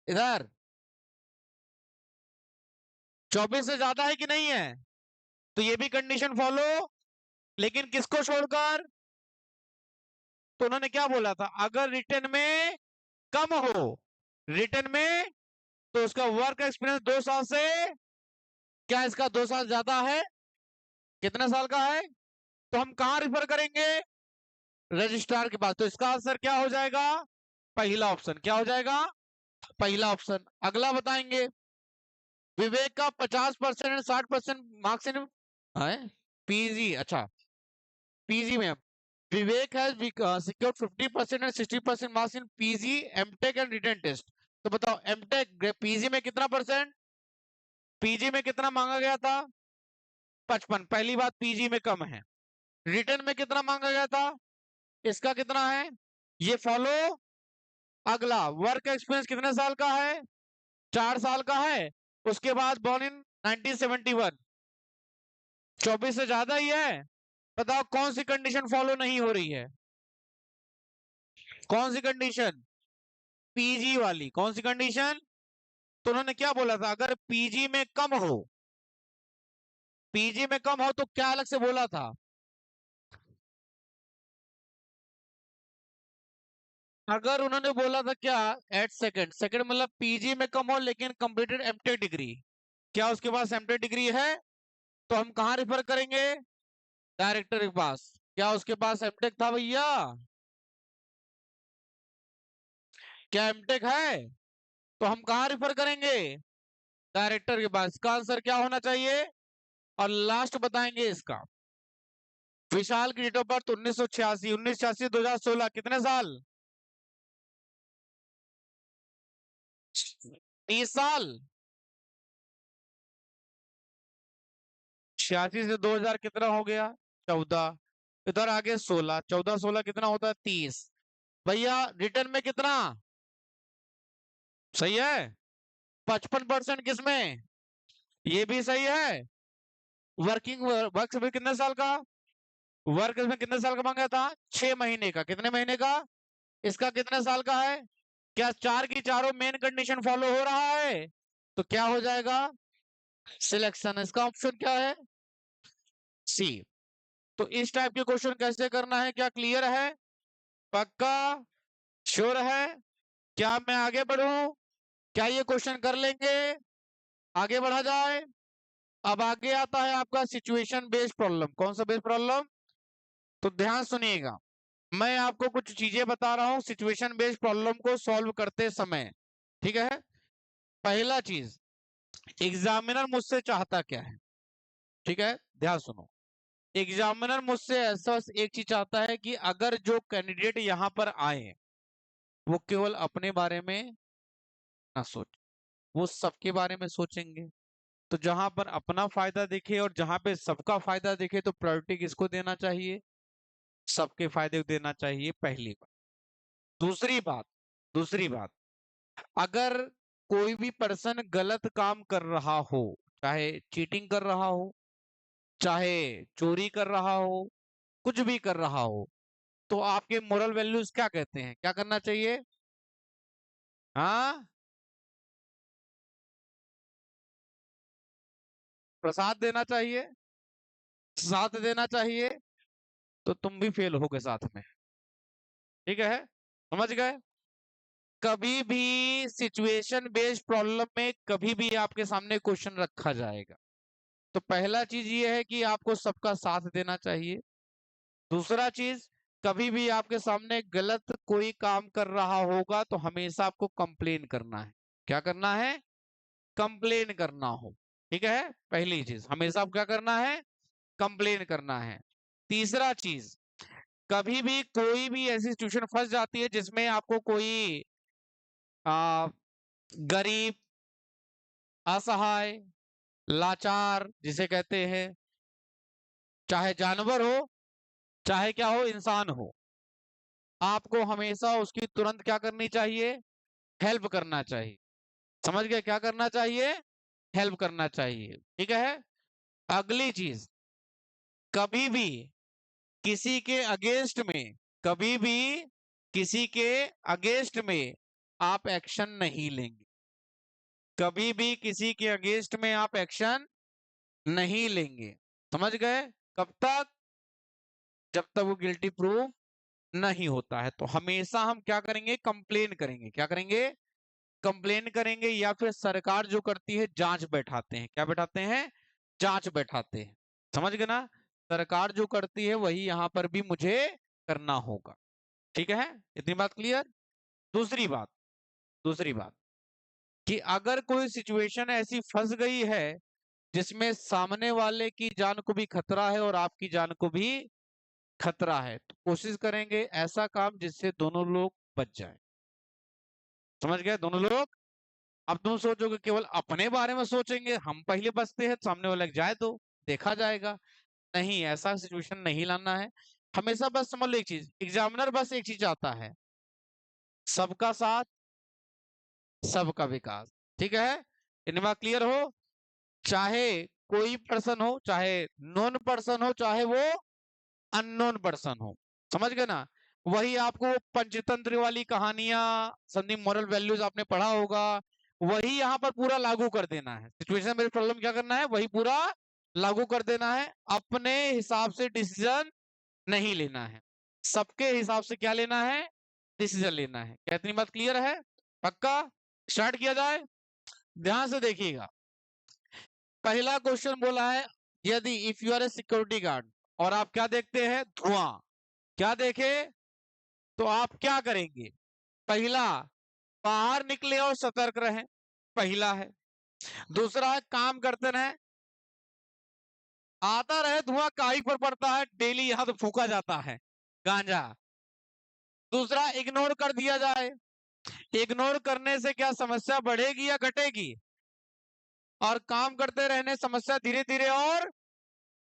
इधर 24 से ज्यादा है कि नहीं है? तो ये भी कंडीशन फॉलो, लेकिन किसको छोड़कर? तो उन्होंने क्या बोला था? अगर रिटर्न में कम हो, रिटर्न में, तो उसका वर्क एक्सपीरियंस 2 साल से, क्या इसका 2 साल ज्यादा है? कितने साल का है? तो हम कहां रिफर करेंगे? रजिस्ट्रार के पास। तो इसका आंसर क्या हो जाएगा? पहला ऑप्शन। क्या हो जाएगा? पहला ऑप्शन। अगला बताएंगे, विवेक का 50% 60% मार्क्स इन पीजी। अच्छा, पीजी में विवेक has secured 50% and 60% marks in PG, MTech and written test। तो बताओ MTech पीजी में कितना परसेंट? पीजी में कितना मांगा गया था? 55। पहली बात, पीजी में कम है। रिटर्न में कितना मांगा गया था? इसका कितना है? ये फॉलो। अगला, वर्क एक्सपीरियंस कितने साल का है? 4 साल का है। उसके बाद बॉर्न इन 1971, 24 से ज्यादा ही है। बताओ कौन सी कंडीशन फॉलो नहीं हो रही है? कौन सी कंडीशन? पीजी वाली। कौन सी कंडीशन? तो उन्होंने क्या बोला था? अगर पीजी में कम हो, पीजी में कम हो तो क्या अलग से बोला था? अगर उन्होंने बोला था क्या? एट सेकंड, सेकंड मतलब पीजी में कम हो लेकिन कंप्लीटेड एमटेक डिग्री। क्या उसके पास एमटेक डिग्री है? तो हम कहां रिफर करेंगे? डायरेक्टर के पास। क्या उसके पास एमटेक था भैया? क्या एमटेक है? तो हम कहां रिफर करेंगे? डायरेक्टर के पास। इसका आंसर क्या होना चाहिए? और लास्ट बताएंगे इसका, विशाल की डेट ऑफ बर्थ 1986, 1986 2016 कितने साल? 30 साल। 86 से 2000 कितना हो गया? 14। इधर आगे 16, 14 16 कितना होता है? 30। भैया रिटर्न में कितना? सही है। 55% किसमें? ये भी सही है। वर्किंग वर्क में कितने साल का? वर्क में कितने साल का मांगा था? 6 महीने का। कितने महीने का? इसका कितने साल का है? क्या चार की चारों मेन कंडीशन फॉलो हो रहा है? तो क्या हो जाएगा? सिलेक्शन। इसका ऑप्शन क्या है? सी। तो इस टाइप के क्वेश्चन कैसे करना है, क्या क्लियर है? पक्का? श्योर है? क्या मैं आगे बढ़ूं? क्या ये क्वेश्चन कर लेंगे? आगे बढ़ा जाए। अब आगे आता है आपका सिचुएशन बेस्ड प्रॉब्लम। कौन सा बेस्ड प्रॉब्लम? तो ध्यान सुनिएगा, मैं आपको कुछ चीजें बता रहा हूं सिचुएशन बेस्ड प्रॉब्लम को सॉल्व करते समय। ठीक है? पहला चीज, एग्जामिनर मुझसे चाहता क्या है? ठीक है, ध्यान सुनो। एग्जामिनर मुझसे ऐसा एक चीज चाहता है कि अगर जो कैंडिडेट यहाँ पर आए वो केवल अपने बारे में ना सोच, वो सबके बारे में सोचेंगे। तो जहां पर अपना फायदा दिखे और जहां पे सबका फायदा दिखे तो प्रायोरिटी किसको देना चाहिए? सबके फायदे को देना चाहिए, पहली बात। दूसरी बात, अगर कोई भी पर्सन गलत काम कर रहा हो, चाहे चीटिंग कर रहा हो, चाहे चोरी कर रहा हो, कुछ भी कर रहा हो, तो आपके मोरल वैल्यूज क्या कहते हैं? क्या करना चाहिए? हाँ, प्रसाद देना चाहिए, साथ देना चाहिए। तो तुम भी फेल होगे साथ में, ठीक है? समझ गए? कभी भी सिचुएशन बेस्ड प्रॉब्लम में कभी भी आपके सामने क्वेश्चन रखा जाएगा तो पहला चीज ये है कि आपको सबका साथ देना चाहिए। दूसरा चीज, कभी भी आपके सामने गलत कोई काम कर रहा होगा तो हमेशा आपको कंप्लेन करना है। क्या करना है? कंप्लेन करना हो, ठीक है? पहली चीज, हमेशा आपको क्या करना है? कंप्लेन करना है। तीसरा चीज, कभी भी कोई भी ऐसी सिचुएशन फंस जाती है जिसमें आपको कोई आ, गरीब, असहाय, लाचार जिसे कहते हैं, चाहे जानवर हो चाहे क्या हो, इंसान हो, आपको हमेशा उसकी तुरंत क्या करनी चाहिए? हेल्प करना चाहिए। समझ गए? क्या करना चाहिए? हेल्प करना चाहिए, ठीक है? अगली चीज, कभी भी किसी के अगेंस्ट में, कभी भी किसी के अगेंस्ट में आप एक्शन नहीं लेंगे। कभी भी किसी के अगेंस्ट में आप एक्शन नहीं लेंगे। समझ गए? कब तक? जब तक वो गिल्टी प्रूव नहीं होता है। तो हमेशा हम क्या करेंगे? कंप्लेन करेंगे। क्या करेंगे? कंप्लेन करेंगे, या फिर सरकार जो करती है जांच बैठाते हैं। क्या बैठाते हैं? जांच बैठाते हैं। समझ गए ना? सरकार जो करती है वही यहां पर भी मुझे करना होगा, ठीक है? इतनी बात क्लियर? दूसरी बात कि अगर कोई सिचुएशन ऐसी फंस गई है जिसमें सामने वाले की जान को भी खतरा है और आपकी जान को भी खतरा है, तो कोशिश करेंगे ऐसा काम जिससे दोनों लोग बच जाए। समझ गए? दोनों लोग। अब तुम सोचोगे केवल अपने बारे में सोचेंगे, हम पहले बचते हैं, सामने वाले को जाए तो देखा जाएगा। नहीं, ऐसा सिचुएशन नहीं लाना है। हमेशा बस समझ लो एक चीज, एग्जामिनर बस एक चीज चाहता है, सबका साथ, सबका विकास, ठीक है? इन बात क्लियर हो? चाहे कोई पर्सन हो, चाहे नॉन पर्सन हो, चाहे वो अननोन पर्सन हो। समझ गए ना? वही आपको पंचतंत्र वाली कहानियां, संदीप मॉरल वैल्यूज आपने पढ़ा होगा, वही यहाँ पर पूरा लागू कर देना है। सिचुएशन बेस्ड प्रॉब्लम क्या करना है? वही पूरा लागू कर देना है। अपने हिसाब से डिसीजन नहीं लेना है, सबके हिसाब से क्या लेना है? डिसीजन लेना है। क्या इतनी बात क्लियर है? पक्का? स्टार्ट किया जाए? ध्यान से देखिएगा। पहला क्वेश्चन बोला है, यदि if you are a security guard और आप क्या देखते हैं? धुआं। क्या देखे? तो आप क्या करेंगे? पहला, बाहर निकले और सतर्क रहें, पहला है। दूसरा है, काम करते रहें, आता रहे धुआं काहे पर पड़ता है, डेली यहां तो फूका जाता है गांजा। दूसरा, इग्नोर कर दिया जाए। इग्नोर करने से क्या समस्या बढ़ेगी या घटेगी? और काम करते रहने समस्या धीरे धीरे, और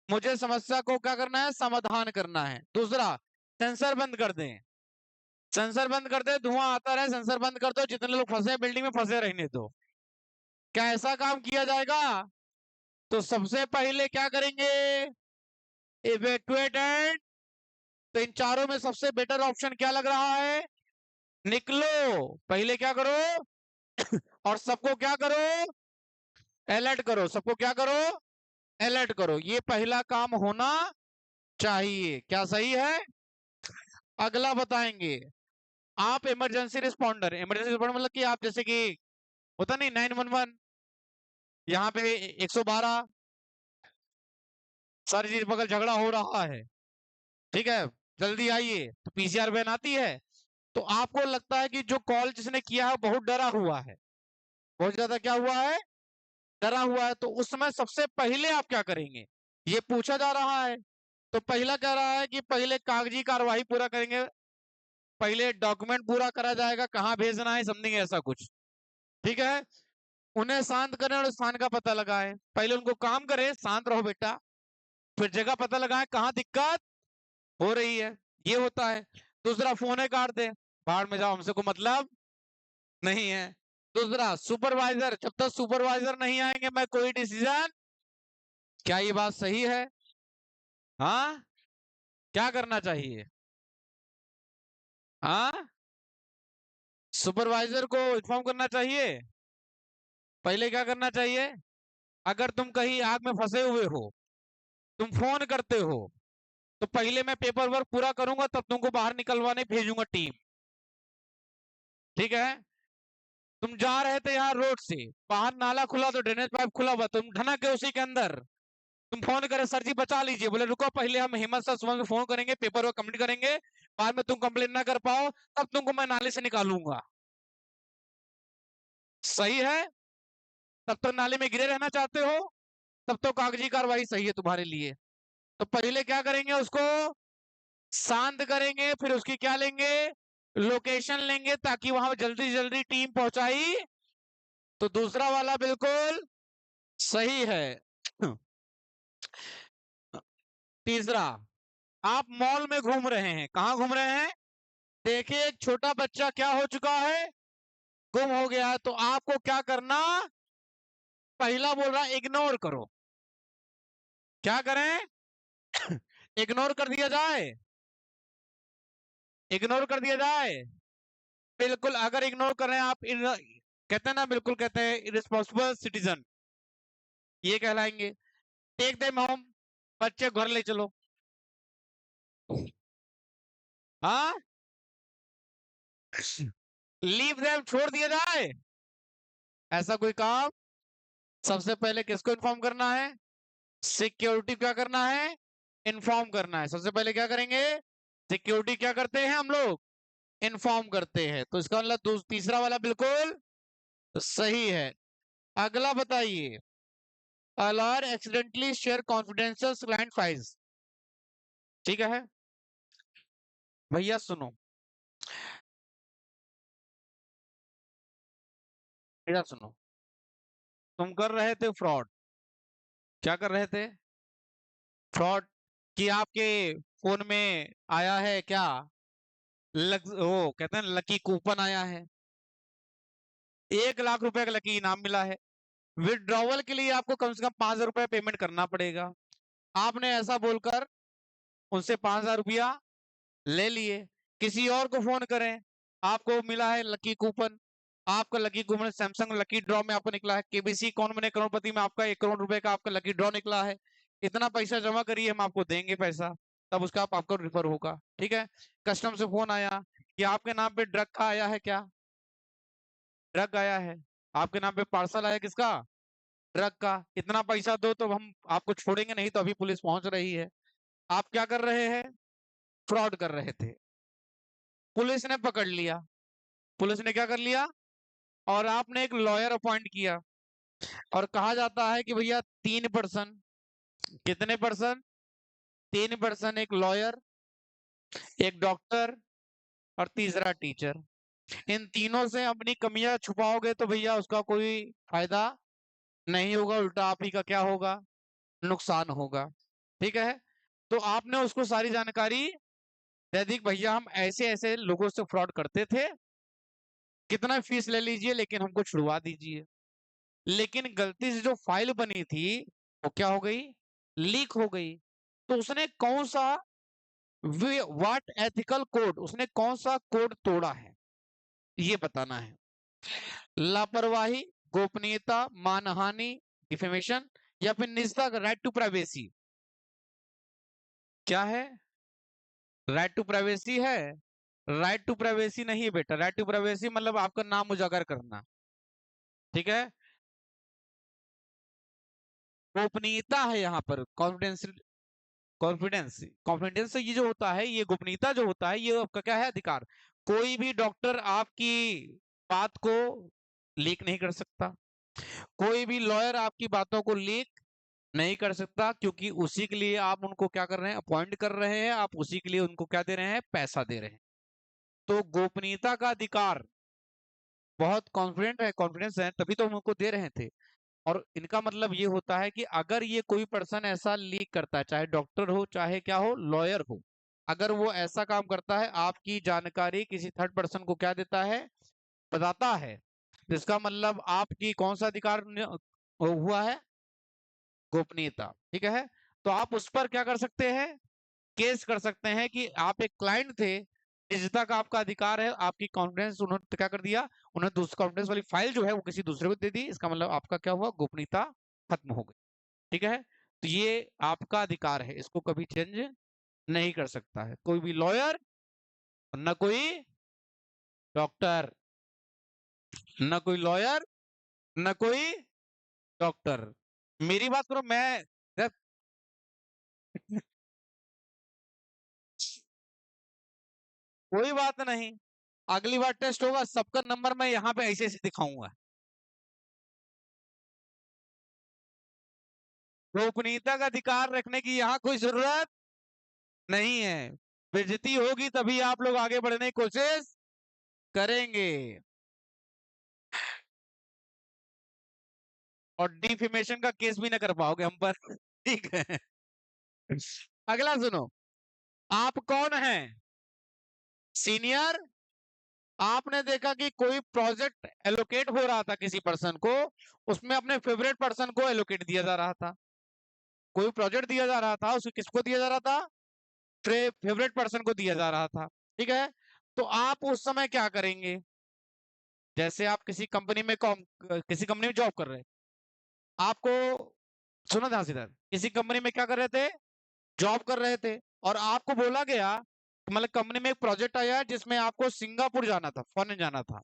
मुझे समस्या को क्या करना है? समाधान करना है। दूसरा, सेंसर बंद कर दें। सेंसर बंद कर दे, धुआं आता रहे, सेंसर बंद कर दो, जितने लोग फंसे बिल्डिंग में फंसे रहने दो। क्या ऐसा काम किया जाएगा? तो सबसे पहले क्या करेंगे? Evacuate and. तो इन चारों में सबसे बेटर ऑप्शन क्या लग रहा है? निकलो, पहले क्या करो? और सबको क्या करो? अलर्ट करो। सबको क्या करो? अलर्ट करो। ये पहला काम होना चाहिए। क्या सही है? अगला बताएंगे, आप इमरजेंसी रिस्पॉन्डर। इमरजेंसी रिस्पॉन्डर मतलब कि आप जैसे कि होता नहीं 911, यहाँ पे 112, सारी चीज बगल झगड़ा हो रहा है, ठीक है, जल्दी आइए, तो पीसीआर वैन आती है। तो आपको लगता है कि जो कॉल जिसने किया है बहुत डरा हुआ है, बहुत ज्यादा क्या हुआ है? डरा हुआ है। तो उस समय सबसे पहले आप क्या करेंगे? ये पूछा जा रहा है। तो पहला कह रहा है कि पहले कागजी कार्यवाही पूरा करेंगे, पहले डॉक्यूमेंट पूरा करा जाएगा, कहाँ भेजना है समझेंगे ऐसा कुछ, ठीक है। उन्हें शांत करें और स्थान का पता लगाएं। पहले उनको काम करें, शांत रहो बेटा, फिर जगह पता लगाएं कहाँ दिक्कत हो रही है, ये होता है। दूसरा, फोन काट दे, बाहर में जाओ, हमसे कोई मतलब नहीं है। दूसरा, सुपरवाइजर, जब तक सुपरवाइजर नहीं आएंगे मैं कोई डिसीजन, क्या ये बात सही है? हाँ, क्या करना चाहिए? हाँ, सुपरवाइजर को इन्फॉर्म करना चाहिए। पहले क्या करना चाहिए? अगर तुम कहीं आग में फंसे हुए हो, तुम फोन करते हो, तो पहले मैं पेपर वर्क पूरा करूंगा, तब तुमको बाहर निकलवाने भेजूंगा टीम, ठीक है। तुम जा रहे थे यहाँ रोड से, बाहर नाला खुला तो ड्रेनेज पाइप खुला हुआ, तुम ढनक के उसी के अंदर, तुम फोन करे सर जी बचा लीजिए, बोले रुको पहले हम हेमंत सर सुमन को फोन करेंगे, पेपर वर्क कंप्लीट करेंगे, बाद में तुम कंप्लेन ना कर पाओ तब तुमको मैं नाले से निकालूंगा। सही है? तब तो नाले में गिरे रहना चाहते हो, तब तो कागजी कार्रवाई सही है तुम्हारे लिए। तो पहले क्या करेंगे, उसको शांत करेंगे, फिर उसकी क्या लेंगे, लोकेशन लेंगे, ताकि वहां जल्दी जल्दी टीम पहुंचाई। तो दूसरा वाला बिल्कुल सही है। तीसरा, आप मॉल में घूम रहे हैं, कहाँ घूम रहे हैं? देखिए एक छोटा बच्चा क्या हो चुका है, गुम हो गया है, तो आपको क्या करना, पहला बोल रहा इग्नोर करो। क्या करें? इग्नोर कर दिया जाए, इग्नोर कर दिया जाए। बिल्कुल, अगर इग्नोर कर रहे हैं आप, कहते हैं ना, बिल्कुल कहते हैं इररिस्पांसिबल सिटीजन, ये कहलाएंगे। टेक देम होम, बच्चे घर ले चलो। हाँ, लीव देम, छोड़ दिया जाए, ऐसा कोई काम। सबसे पहले किसको इन्फॉर्म करना है? सिक्योरिटी क्या करना है? इन्फॉर्म करना है। सबसे पहले क्या करेंगे? सिक्योरिटी क्या करते हैं हम लोग? इन्फॉर्म करते हैं। तो इसका मतलब तीसरा वाला बिल्कुल सही है। अगला बताइए, अलार accidentally share confidential client files, ठीक है भैया सुनो, मेरा सुनो। तुम कर रहे थे फ्रॉड, क्या कर रहे थे? फ्रॉड, कि आपके फोन में आया है क्या, वो कहते हैं लकी कूपन आया है, 1 लाख रुपए का लकी इनाम मिला है, विड्रॉवल के लिए आपको कम से कम 5,000 रुपए पेमेंट करना पड़ेगा। आपने ऐसा बोलकर उनसे 5,000 रुपया ले लिए। किसी और को फोन करें, आपको मिला है लकी कूपन, आपका lucky coupon Samsung lucky draw में आपको निकला है, केबीसी कौन बने करोड़पति में आपका 1 करोड़ रुपए का आपका लकी ड्रॉ निकला है, इतना पैसा जमा करिए, हम आपको देंगे पैसा, तब उसका आपको रिफर होगा, ठीक है। कस्टम से फोन आया कि आपके नाम पे ड्रग का आया है, क्या ड्रग आया है, आपके नाम पे पार्सल आया, किसका? ड्रग का, इतना पैसा दो तो हम आपको छोड़ेंगे, नहीं तो अभी पुलिस पहुंच रही है। आप क्या कर रहे हैं? फ्रॉड कर रहे थे, पुलिस ने पकड़ लिया। पुलिस ने क्या कर लिया? और आपने एक लॉयर अपॉइंट किया, और कहा जाता है कि भैया 3 पर्सन, कितने पर्सन? 3 पर्सन, एक लॉयर, एक डॉक्टर, और तीसरा टीचर। इन तीनों से अपनी कमियां छुपाओगे तो भैया उसका कोई फायदा नहीं होगा, उल्टा आप ही का क्या होगा, नुकसान होगा, ठीक है। तो आपने उसको सारी जानकारी दे दी, भैया हम ऐसे ऐसे लोगों से फ्रॉड करते थे, कितना फीस ले लीजिए लेकिन हमको छुड़वा दीजिए। लेकिन गलती से जो फाइल बनी थी वो क्या हो गई, लीक हो गई। तो उसने कौन सा, व्हाट एथिकल कोड, उसने कौन सा कोड तोड़ा है, ये बताना है। लापरवाही, गोपनीयता, मानहानि, डिफेमेशन, या फिर निजता, राइट टू प्राइवेसी, क्या है? राइट टू प्राइवेसी है? राइट टू प्राइवेसी नहीं है बेटा, राइट टू प्राइवेसी मतलब आपका नाम उजागर करना, ठीक है। गोपनीयता है यहाँ पर, कॉन्फिडेंस, कॉन्फिडेंस ये जो होता है, ये गोपनीयता जो होता है, ये आपका क्या है, अधिकार। कोई भी डॉक्टर आपकी बात को लीक नहीं कर सकता, कोई भी लॉयर आपकी बातों को लीक नहीं कर सकता, क्योंकि उसी के लिए आप उनको क्या कर रहे हैं, अपॉइंट कर रहे हैं, आप उसी के लिए उनको क्या दे रहे हैं, पैसा दे रहे हैं। तो गोपनीयता का अधिकार, बहुत कॉन्फिडेंट है, कॉन्फिडेंस है, तभी तो हम उनको दे रहे थे। और इनका मतलब ये होता है कि अगर ये कोई पर्सन ऐसा लीक करता है, चाहे डॉक्टर हो, चाहे क्या हो, लॉयर हो, अगर वो ऐसा काम करता है, आपकी जानकारी किसी थर्ड पर्सन को क्या देता है, बताता है, तो इसका मतलब आपकी कौन सा अधिकार हुआ है, गोपनीयता। ठीक है, तो आप उस पर क्या कर सकते हैं, केस कर सकते हैं कि आप एक क्लाइंट थे, निजता का आपका अधिकार है, आपकी कॉन्फिडेंस उन्होंने क्या कर दिया, उन्होंने दूसरी कॉन्फिडेंस वाली फाइल जो है वो किसी दूसरे को दे दी, इसका मतलब आपका क्या हुआ, गोपनीयता खत्म हो गई। ठीक है, तो ये आपका अधिकार है, इसको कभी चेंज नहीं कर सकता है कोई भी लॉयर, न कोई डॉक्टर, न कोई लॉयर, न कोई डॉक्टर। मेरी बात करो, मैं कोई बात नहीं, अगली बार टेस्ट होगा, सबका नंबर मैं यहाँ पे ऐसे ऐसे दिखाऊंगा। गोपनीयता का अधिकार रखने की यहाँ कोई जरूरत नहीं है। बेइज्जती होगी तभी आप लोग आगे बढ़ने की कोशिश करेंगे, और डिफेमेशन का केस भी ना कर पाओगे हम पर। ठीक है, अगला सुनो, आप कौन हैं, सीनियर। आपने देखा कि कोई प्रोजेक्ट एलोकेट हो रहा था किसी पर्सन को, उसमें अपने फेवरेट पर्सन को एलोकेट दिया जा रहा था, कोई प्रोजेक्ट दिया जा रहा था, उसको किसको दिया जा रहा था, फेवरेट पर्सन को दिया जा रहा था। ठीक है, तो आप उस समय क्या करेंगे, जैसे आप किसी कंपनी में जॉब कर रहे हैं, आपको, सुनो ध्यान से इधर, किसी कंपनी में क्या कर रहे थे, जॉब कर रहे थे, और आपको बोला गया, मतलब कंपनी में एक प्रोजेक्ट आया जिसमें आपको सिंगापुर जाना था, फॉरेन जाना था,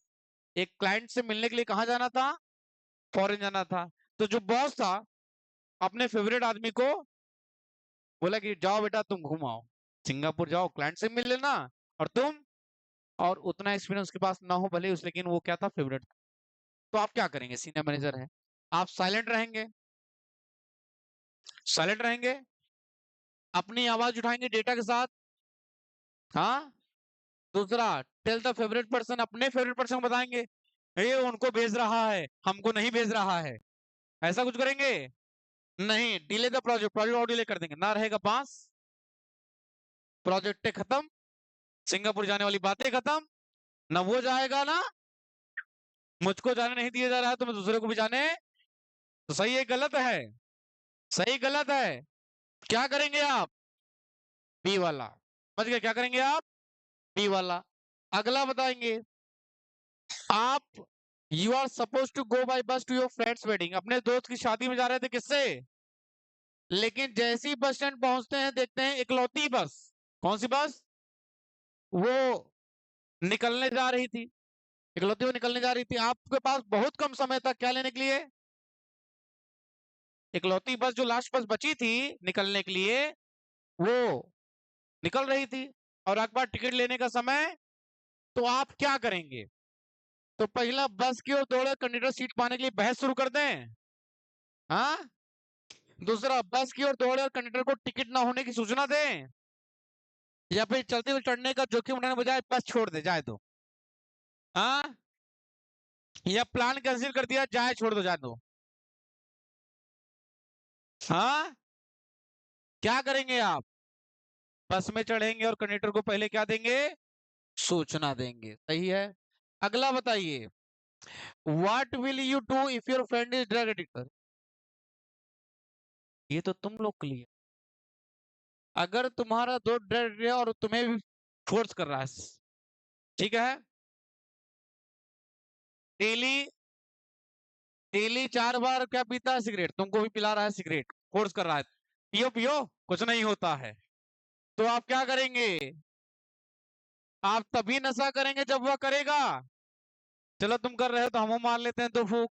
एक क्लाइंट से मिलने के लिए कहाँ जाना था, फॉरेन जाना था। तो जो बॉस था, अपने फेवरेट आदमी को बोला कि जाओ बेटा तुम घुमाओ, सिंगापुर जाओ, क्लाइंट से मिल लेना, और तुम, और उतना एक्सपीरियंस के पास ना हो भले उस, लेकिन वो क्या था, फेवरेट। तो आप क्या करेंगे, सीनियर मैनेजर है, आप साइलेंट रहेंगे, साइलेंट रहेंगे, अपनी आवाज उठाएंगे डेटा के साथ। हाँ, दूसरा, टेल द फेवरेट पर्सन, अपने फेवरेट पर्सन को बताएंगे, ये उनको भेज रहा है, हमको नहीं भेज रहा है, ऐसा कुछ करेंगे, नहीं, डिले द प्रोजेक्ट, प्रोजेक्ट और डिले कर देंगे, ना रहेगा बांस, प्रोजेक्ट खत्म, सिंगापुर जाने वाली बातें खत्म, ना वो जाएगा, ना मुझको जाने नहीं दिया जा रहा है, तो मैं दूसरे को भी जाने, तो सही है गलत है, सही गलत है, क्या करेंगे आप, बी वाला, समझ गए, क्या करेंगे आप, बी वाला। अगला बताएंगे, आप, you are suppose to go by bus to your friends wedding, अपने दोस्त की शादी में जा रहे थे, किससे, लेकिन जैसे ही बस स्टैंड पहुंचते हैं, देखते हैं इकलौती बस, कौन सी बस, वो निकलने जा रही थी, इकलौती वो निकलने जा रही थी, आपके पास बहुत कम समय था क्या लेने के लिए, इकलौती बस जो लास्ट बस बची थी निकलने के लिए, वो निकल रही थी, और एक बार टिकट लेने का समय, तो आप क्या करेंगे, तो पहला बस की ओर दौड़े, कंडक्टर सीट पाने के लिए बहस शुरू कर दें, हाँ, दूसरा, बस की ओर दौड़े और कंडक्टर को टिकट ना होने की सूचना दें, या फिर चलते हुए चढ़ने का जोखिम उठाने बजाय बस छोड़ दे, जाए दो, हाँ, या प्लान कैंसिल कर दिया, जाए छोड़ दो, जाए दो, हाँ, क्या करेंगे आप, बस में चढ़ेंगे और कंडक्टर को पहले क्या देंगे, सूचना देंगे, सही है। अगला बताइए, what will you do if your friend is drug addicter, ये तो तुम लोग के लिए, अगर तुम्हारा दोस्त ड्रग है और तुम्हें भी फोर्स कर रहा है, ठीक है, डेली, डेली 4 बार क्या पीता है, सिगरेट, तुमको भी पिला रहा है सिगरेट, फोर्स कर रहा है, पियो पियो, कुछ नहीं होता है, तो आप क्या करेंगे, आप तभी नशा करेंगे जब वह करेगा, चलो तुम कर रहे हो तो हम मार लेते हैं, तो फूक,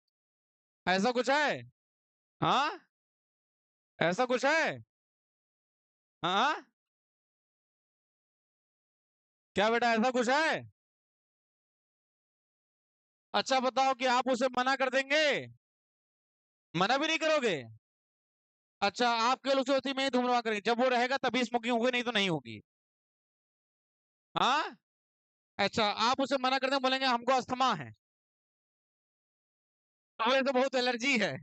ऐसा कुछ है, हाँ, ऐसा कुछ है, हाँ, क्या बेटा ऐसा कुछ है, अच्छा बताओ कि आप उसे मना कर देंगे, मना भी नहीं करोगे, अच्छा, आप केवल उसी अवधि में ही धूम्रपान करेंगे, जब वो रहेगा तभी स्मोकिंग होगी, नहीं तो नहीं होगी। हाँ, अच्छा, आप उसे मना कर दें, बोलेंगे हमको अस्थमा है, हमें तो बहुत एलर्जी है,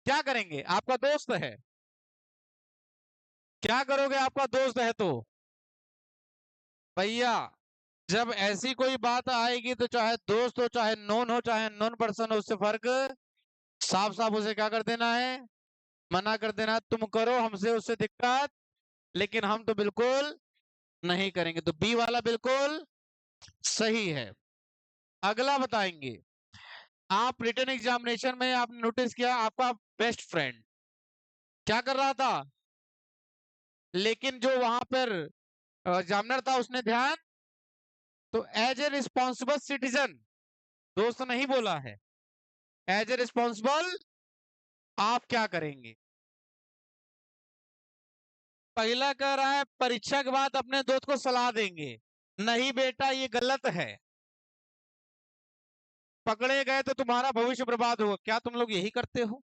क्या करेंगे? आपका दोस्त है, क्या करोगे? आपका दोस्त है तो भैया, जब ऐसी कोई बात आएगी तो चाहे दोस्त हो, चाहे नोन हो, चाहे नॉन पर्सन हो, उससे फर्क साफ साफ उसे क्या कर देना है? मना कर देना, तुम करो, हमसे उससे दिक्कत, लेकिन हम तो बिल्कुल नहीं करेंगे। तो बी वाला बिल्कुल सही है। अगला बताएंगे, आप रिटन एग्जामिनेशन में आपने नोटिस किया, आपका बेस्ट फ्रेंड क्या कर रहा था, लेकिन जो वहां पर एग्जामिनर था उसने ध्यान, तो एज ए रिस्पॉन्सिबल सिटीजन, दोस्त नहीं बोला है, एज ए रिस्पॉन्सिबल आप क्या करेंगे? पहला कह रहा है परीक्षा के बाद अपने दोस्त को सलाह देंगे, नहीं बेटा ये गलत है, पकड़े गए तो तुम्हारा भविष्य बर्बाद होगा। क्या तुम लोग यही करते हो?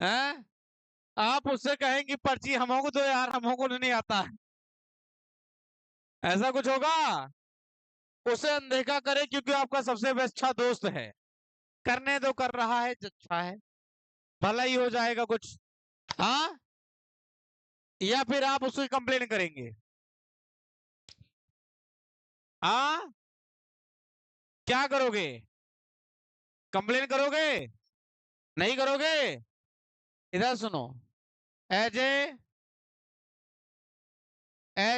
हैं? आप उससे कहेंगे पर्ची हमको दो यार, हमको नहीं आता है, ऐसा कुछ होगा? उसे अनदेखा करे क्योंकि आपका सबसे अच्छा दोस्त है, करने दो, कर रहा है, अच्छा है, भला ही हो जाएगा कुछ। हाँ, या फिर आप उसकी कंप्लेन करेंगे? हाँ, क्या करोगे? कंप्लेन करोगे? नहीं करोगे? इधर सुनो, एज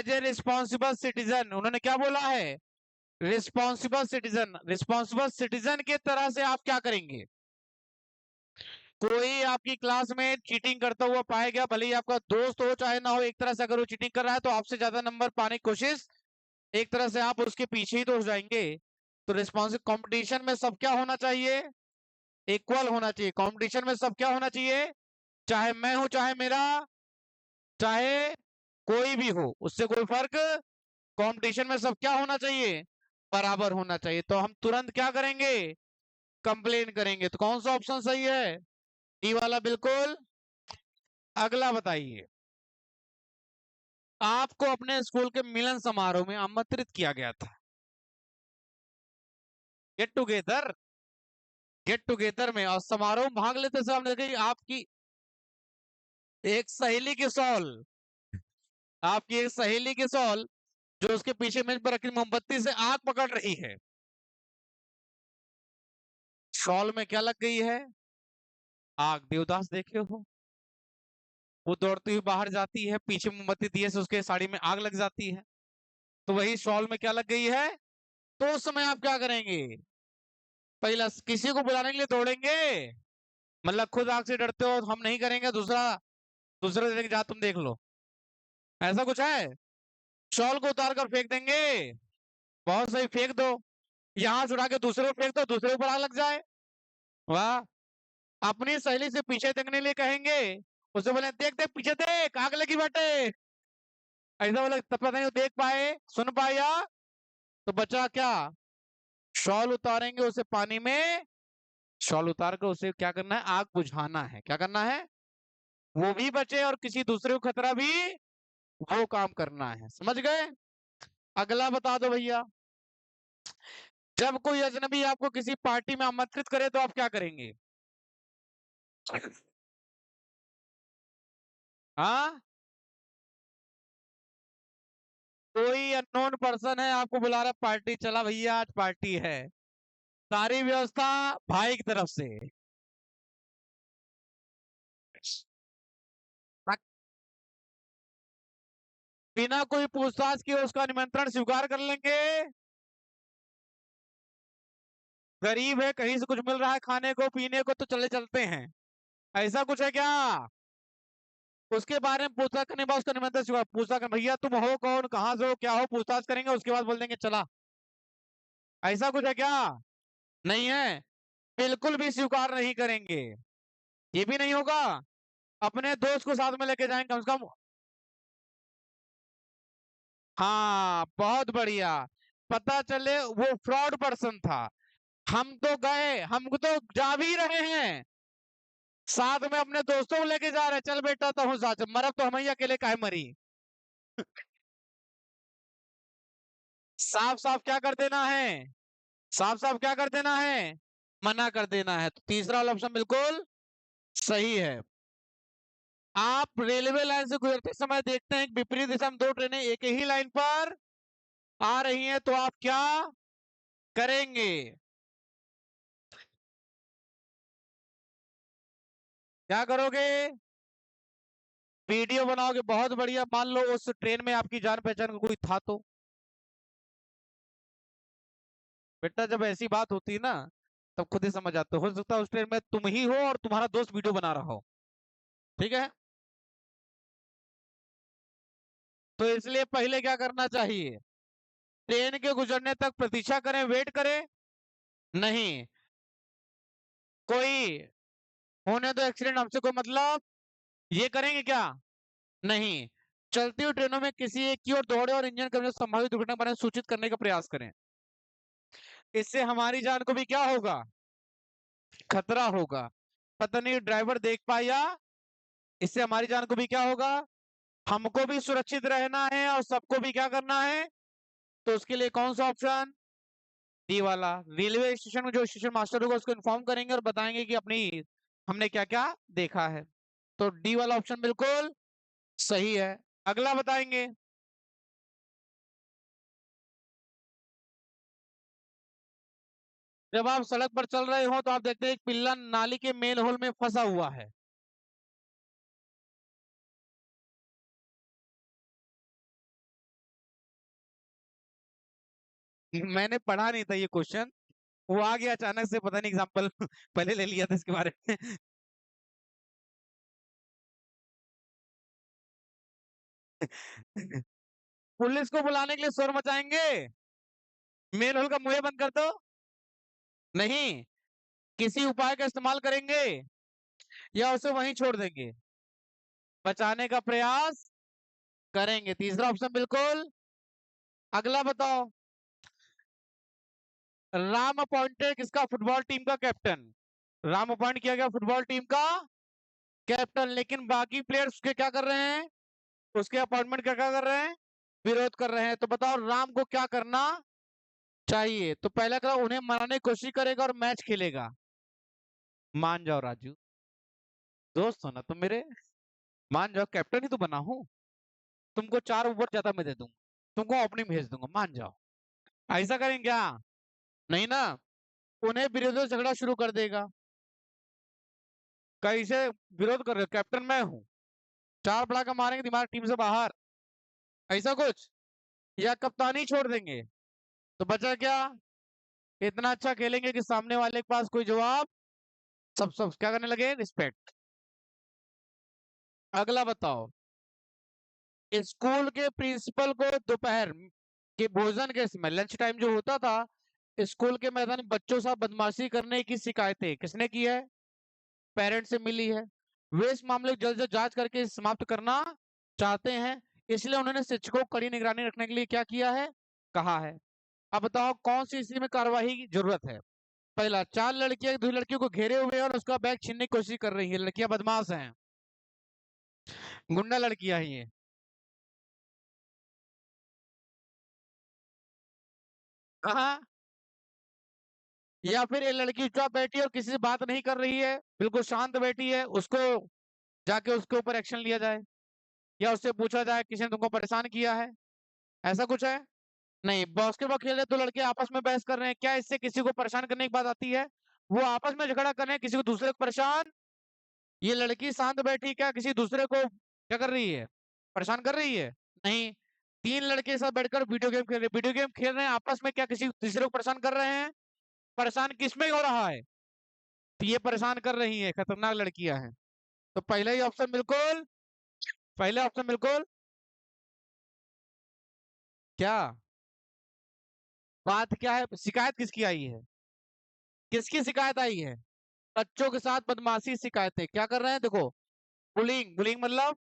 ए रिस्पॉन्सिबल सिटीजन, उन्होंने क्या बोला है? रिस्पॉन्सिबल सिटीजन, रिस्पॉन्सिबल सिटीजन के तरह से आप क्या करेंगे? कोई आपकी क्लास में चीटिंग करता हुआ पाया गया, भले ही आपका दोस्त हो चाहे ना हो, एक तरह से अगर वो चीटिंग कर रहा है तो आपसे ज्यादा नंबर पाने की कोशिश, एक तरह से आप उसके पीछे ही तो हो जाएंगे। तो रिस्पॉन्सिबल कंपटीशन में सब क्या होना चाहिए? इक्वल होना चाहिए। कंपटीशन में सब क्या होना चाहिए? चाहे मैं हूं, चाहे मेरा, चाहे कोई भी हो, उससे कोई फर्क, कंपटीशन में सब क्या होना चाहिए? बराबर होना चाहिए। तो हम तुरंत क्या करेंगे? कंप्लेन करेंगे। तो कौन सा ऑप्शन सही है? डी वाला बिल्कुल। अगला बताइए, आपको अपने स्कूल के मिलन समारोह में आमंत्रित किया गया था, गेट टुगेदर, गेट टुगेदर में, और समारोह में भाग लेते समय हमने देखा कि आपकी एक सहेली की शॉल, आपकी एक सहेली की शॉल जो उसके पीछे मेज पर रखी मोमबत्ती से आग पकड़ रही है, शॉल में क्या लग गई है? आग। देवदास देखे हो, वो दौड़ती हुई बाहर जाती है, पीछे मोमबत्ती दिए से उसके साड़ी में आग लग जाती है, तो वही शॉल में क्या लग गई है? तो उस समय आप क्या करेंगे? पहला किसी को बुलाने के लिए दौड़ेंगे, मतलब खुद आग से डरते हो, हम नहीं करेंगे, दूसरा दूसरे दिन जा तुम देख लो, ऐसा कुछ है? शॉल को उतार कर फेंक देंगे, बहुत सही, फेंक दो, यहाँ से उड़ा के दूसरे को फेंक दो, दूसरे ऊपर आग लग जाए, वाह। अपनी सहेली से पीछे देखने लिए कहेंगे, उसे बोले देख देख पीछे देख, आग लगी बेटे, ऐसा बोले, तब पता नहीं वो देख पाए, सुन पाए, या तो बचा क्या? शॉल उतारेंगे उसे पानी में, शॉल उतार कर उसे क्या करना है? आग बुझाना है। क्या करना है? वो भी बचे और किसी दूसरे को खतरा भी, वो काम करना है, समझ गए? अगला बता दो भैया, जब कोई अजनबी आपको किसी पार्टी में आमंत्रित करे तो आप क्या करेंगे? हाँ, कोई अननोन पर्सन है आपको बुला रहा है पार्टी, चला भैया आज पार्टी है, सारी व्यवस्था भाई की तरफ से, बिना कोई पूछताछ किए उसका निमंत्रण स्वीकार कर लेंगे, गरीब है कहीं से कुछ मिल रहा है खाने को पीने को तो चले चलते हैं, ऐसा कुछ है क्या? उसके बारे में पूछताछ करने के बाद उसका निमंत्रण स्वीकार, पूछताछ कर भैया तुम हो कौन, कहाँ से हो, क्या हो, पूछताछ करेंगे, उसके बाद बोल देंगे चला, ऐसा कुछ है क्या? नहीं है, बिल्कुल भी स्वीकार नहीं करेंगे, ये भी नहीं होगा। अपने दोस्त को साथ में लेके जाएंगे कम से कम। हाँ, बहुत बढ़िया, पता चले वो फ्रॉड पर्सन था, हम तो गए, हम तो जा भी रहे हैं, साथ में अपने दोस्तों को लेके जा रहे, चल बेटा तो हूँ साथ, मरब तो हम ही अकेले काहे मरी। साफ साफ क्या कर देना है, साफ साफ क्या कर देना है, मना कर देना है। तो तीसरा वाला ऑप्शन बिल्कुल सही है। आप रेलवे लाइन से गुजरते समय देखते हैं कि विपरीत दिशा में दो ट्रेनें एक ही लाइन पर आ रही हैं, तो आप क्या करेंगे? क्या करोगे? वीडियो बनाओगे, बहुत बढ़िया। मान लो उस ट्रेन में आपकी जान पहचान का कोई था तो? बेटा जब ऐसी बात होती है ना, तब खुद ही समझ आते हो सकता है उस ट्रेन में तुम ही हो और तुम्हारा दोस्त वीडियो बना रहा हो। ठीक है, तो इसलिए पहले क्या करना चाहिए, ट्रेन के गुजरने तक प्रतीक्षा करें, वेट करें। नहीं, कोई होने दो एक्सीडेंट, हमसे कोई मतलब, ये करेंगे क्या? नहीं। चलती हुई ट्रेनों में किसी एक की ओर दौड़े और इंजन कर्मचारी संभावित दुर्घटना बारे में सूचित करने का प्रयास करें। इससे हमारी जान को भी क्या होगा, खतरा होगा। पता नहीं ड्राइवर देख पाया, इससे हमारी जान को भी क्या होगा, हमको भी सुरक्षित रहना है और सबको भी क्या करना है। तो उसके लिए कौन सा ऑप्शन, डी वाला। रेलवे स्टेशन में जो स्टेशन मास्टर होगा उसको इन्फॉर्म करेंगे और बताएंगे कि अपनी हमने क्या क्या देखा है। तो डी वाला ऑप्शन बिल्कुल सही है। अगला बताएंगे। जब आप सड़क पर चल रहे हो तो आप देखते हैं एक पिल्ला नाली के मेन होल में फंसा हुआ है। मैंने पढ़ा नहीं था ये क्वेश्चन, वो आ गया अचानक से, पता नहीं एग्जाम्पल पहले ले लिया था इसके बारे में। पुलिस को बुलाने के लिए शोर मचाएंगे, मेन होल का मुंह बंद कर दो। नहीं, किसी उपाय का इस्तेमाल करेंगे या उसे वहीं छोड़ देंगे, बचाने का प्रयास करेंगे। तीसरा ऑप्शन बिल्कुल। अगला बताओ। राम अपॉइंटेड किसका, फुटबॉल टीम का कैप्टन। राम अपॉइंट किया गया फुटबॉल टीम का कैप्टन, लेकिन बाकी प्लेयर्स उसके क्या कर रहे हैं, उसके अपॉइंटमेंट क्या क्या कर रहे हैं, विरोध कर रहे हैं। तो बताओ राम को क्या करना चाहिए? तो पहला करा उन्हें मनाने की कोशिश करेगा और मैच खेलेगा। मान जाओ राजू, दोस्त हो ना तुम मेरे, मान जाओ, कैप्टन ही तो बना हूँ। तुमको 4 ओवर ज्यादा मैं दे दूंगा, तुमको ओपनिंग भेज दूंगा, मान जाओ। ऐसा करेंगे क्या? नहीं ना, उन्हें विरोधी झगड़ा शुरू कर देगा। कैसे विरोध कर रहे हो, कैप्टन मैं हूँ, 4 पड़ाका मारेंगे दिमाग टीम से बाहर, ऐसा कुछ। या कप्तानी छोड़ देंगे। तो बचा क्या, इतना अच्छा खेलेंगे कि सामने वाले के पास कोई जवाब, सब सब क्या करने लगे, रिस्पेक्ट। अगला बताओ। स्कूल के प्रिंसिपल को दोपहर के भोजन के समय, लंच टाइम जो होता था, स्कूल के मैदान में बच्चों से बदमाशी करने की शिकायतें किसने की है, पेरेंट्स से मिली है। वे इस मामले को जल्द से जल्द जांच करके समाप्त करना चाहते हैं, इसलिए उन्होंने शिक्षकों को कड़ी निगरानी रखने के लिए क्या किया है, कहा है। अब बताओ कौन सी स्थिति में कार्रवाई की जरूरत है। पहला, 4 लड़कियां दूसरी लड़कियों को घेरे हुए हैं और उसका बैग छीनने की कोशिश कर रही है, लड़कियां बदमाश हैं, गुंडा लड़कियां ही हैं। कहा, या फिर ये लड़की चुपचाप बैठी है और किसी से बात नहीं कर रही है, बिल्कुल शांत बैठी है, उसको जाके उसके ऊपर एक्शन लिया जाए, या उससे पूछा जाए किसी ने तुमको परेशान किया है, ऐसा कुछ है। नहीं, बास्केटबॉल खेल रहे 2 लड़के आपस में बहस कर रहे हैं, क्या इससे किसी को परेशान करने की बात आती है? वो आपस में झगड़ा कर रहे हैं, किसी को दूसरे को परेशान। ये लड़की शांत बैठी क्या किसी दूसरे को क्या कर रही है, परेशान कर रही है? नहीं। 3 लड़के एक साथ बैठकर वीडियो गेम खेल रहे हैं, वीडियो गेम खेल रहे हैं आपस में, क्या किसी दूसरे को परेशान कर रहे हैं? परेशान किसमें हो रहा है, तो ये परेशान कर रही है, खतरनाक लड़कियां हैं। तो पहला ही ऑप्शन बिल्कुल, पहला ऑप्शन बिल्कुल। क्या बात क्या है, शिकायत किसकी आई है, किसकी शिकायत आई है? बच्चों के साथ बदमाशी शिकायतें, क्या कर रहे हैं देखो, बुलिंग, बुलिंग मतलब,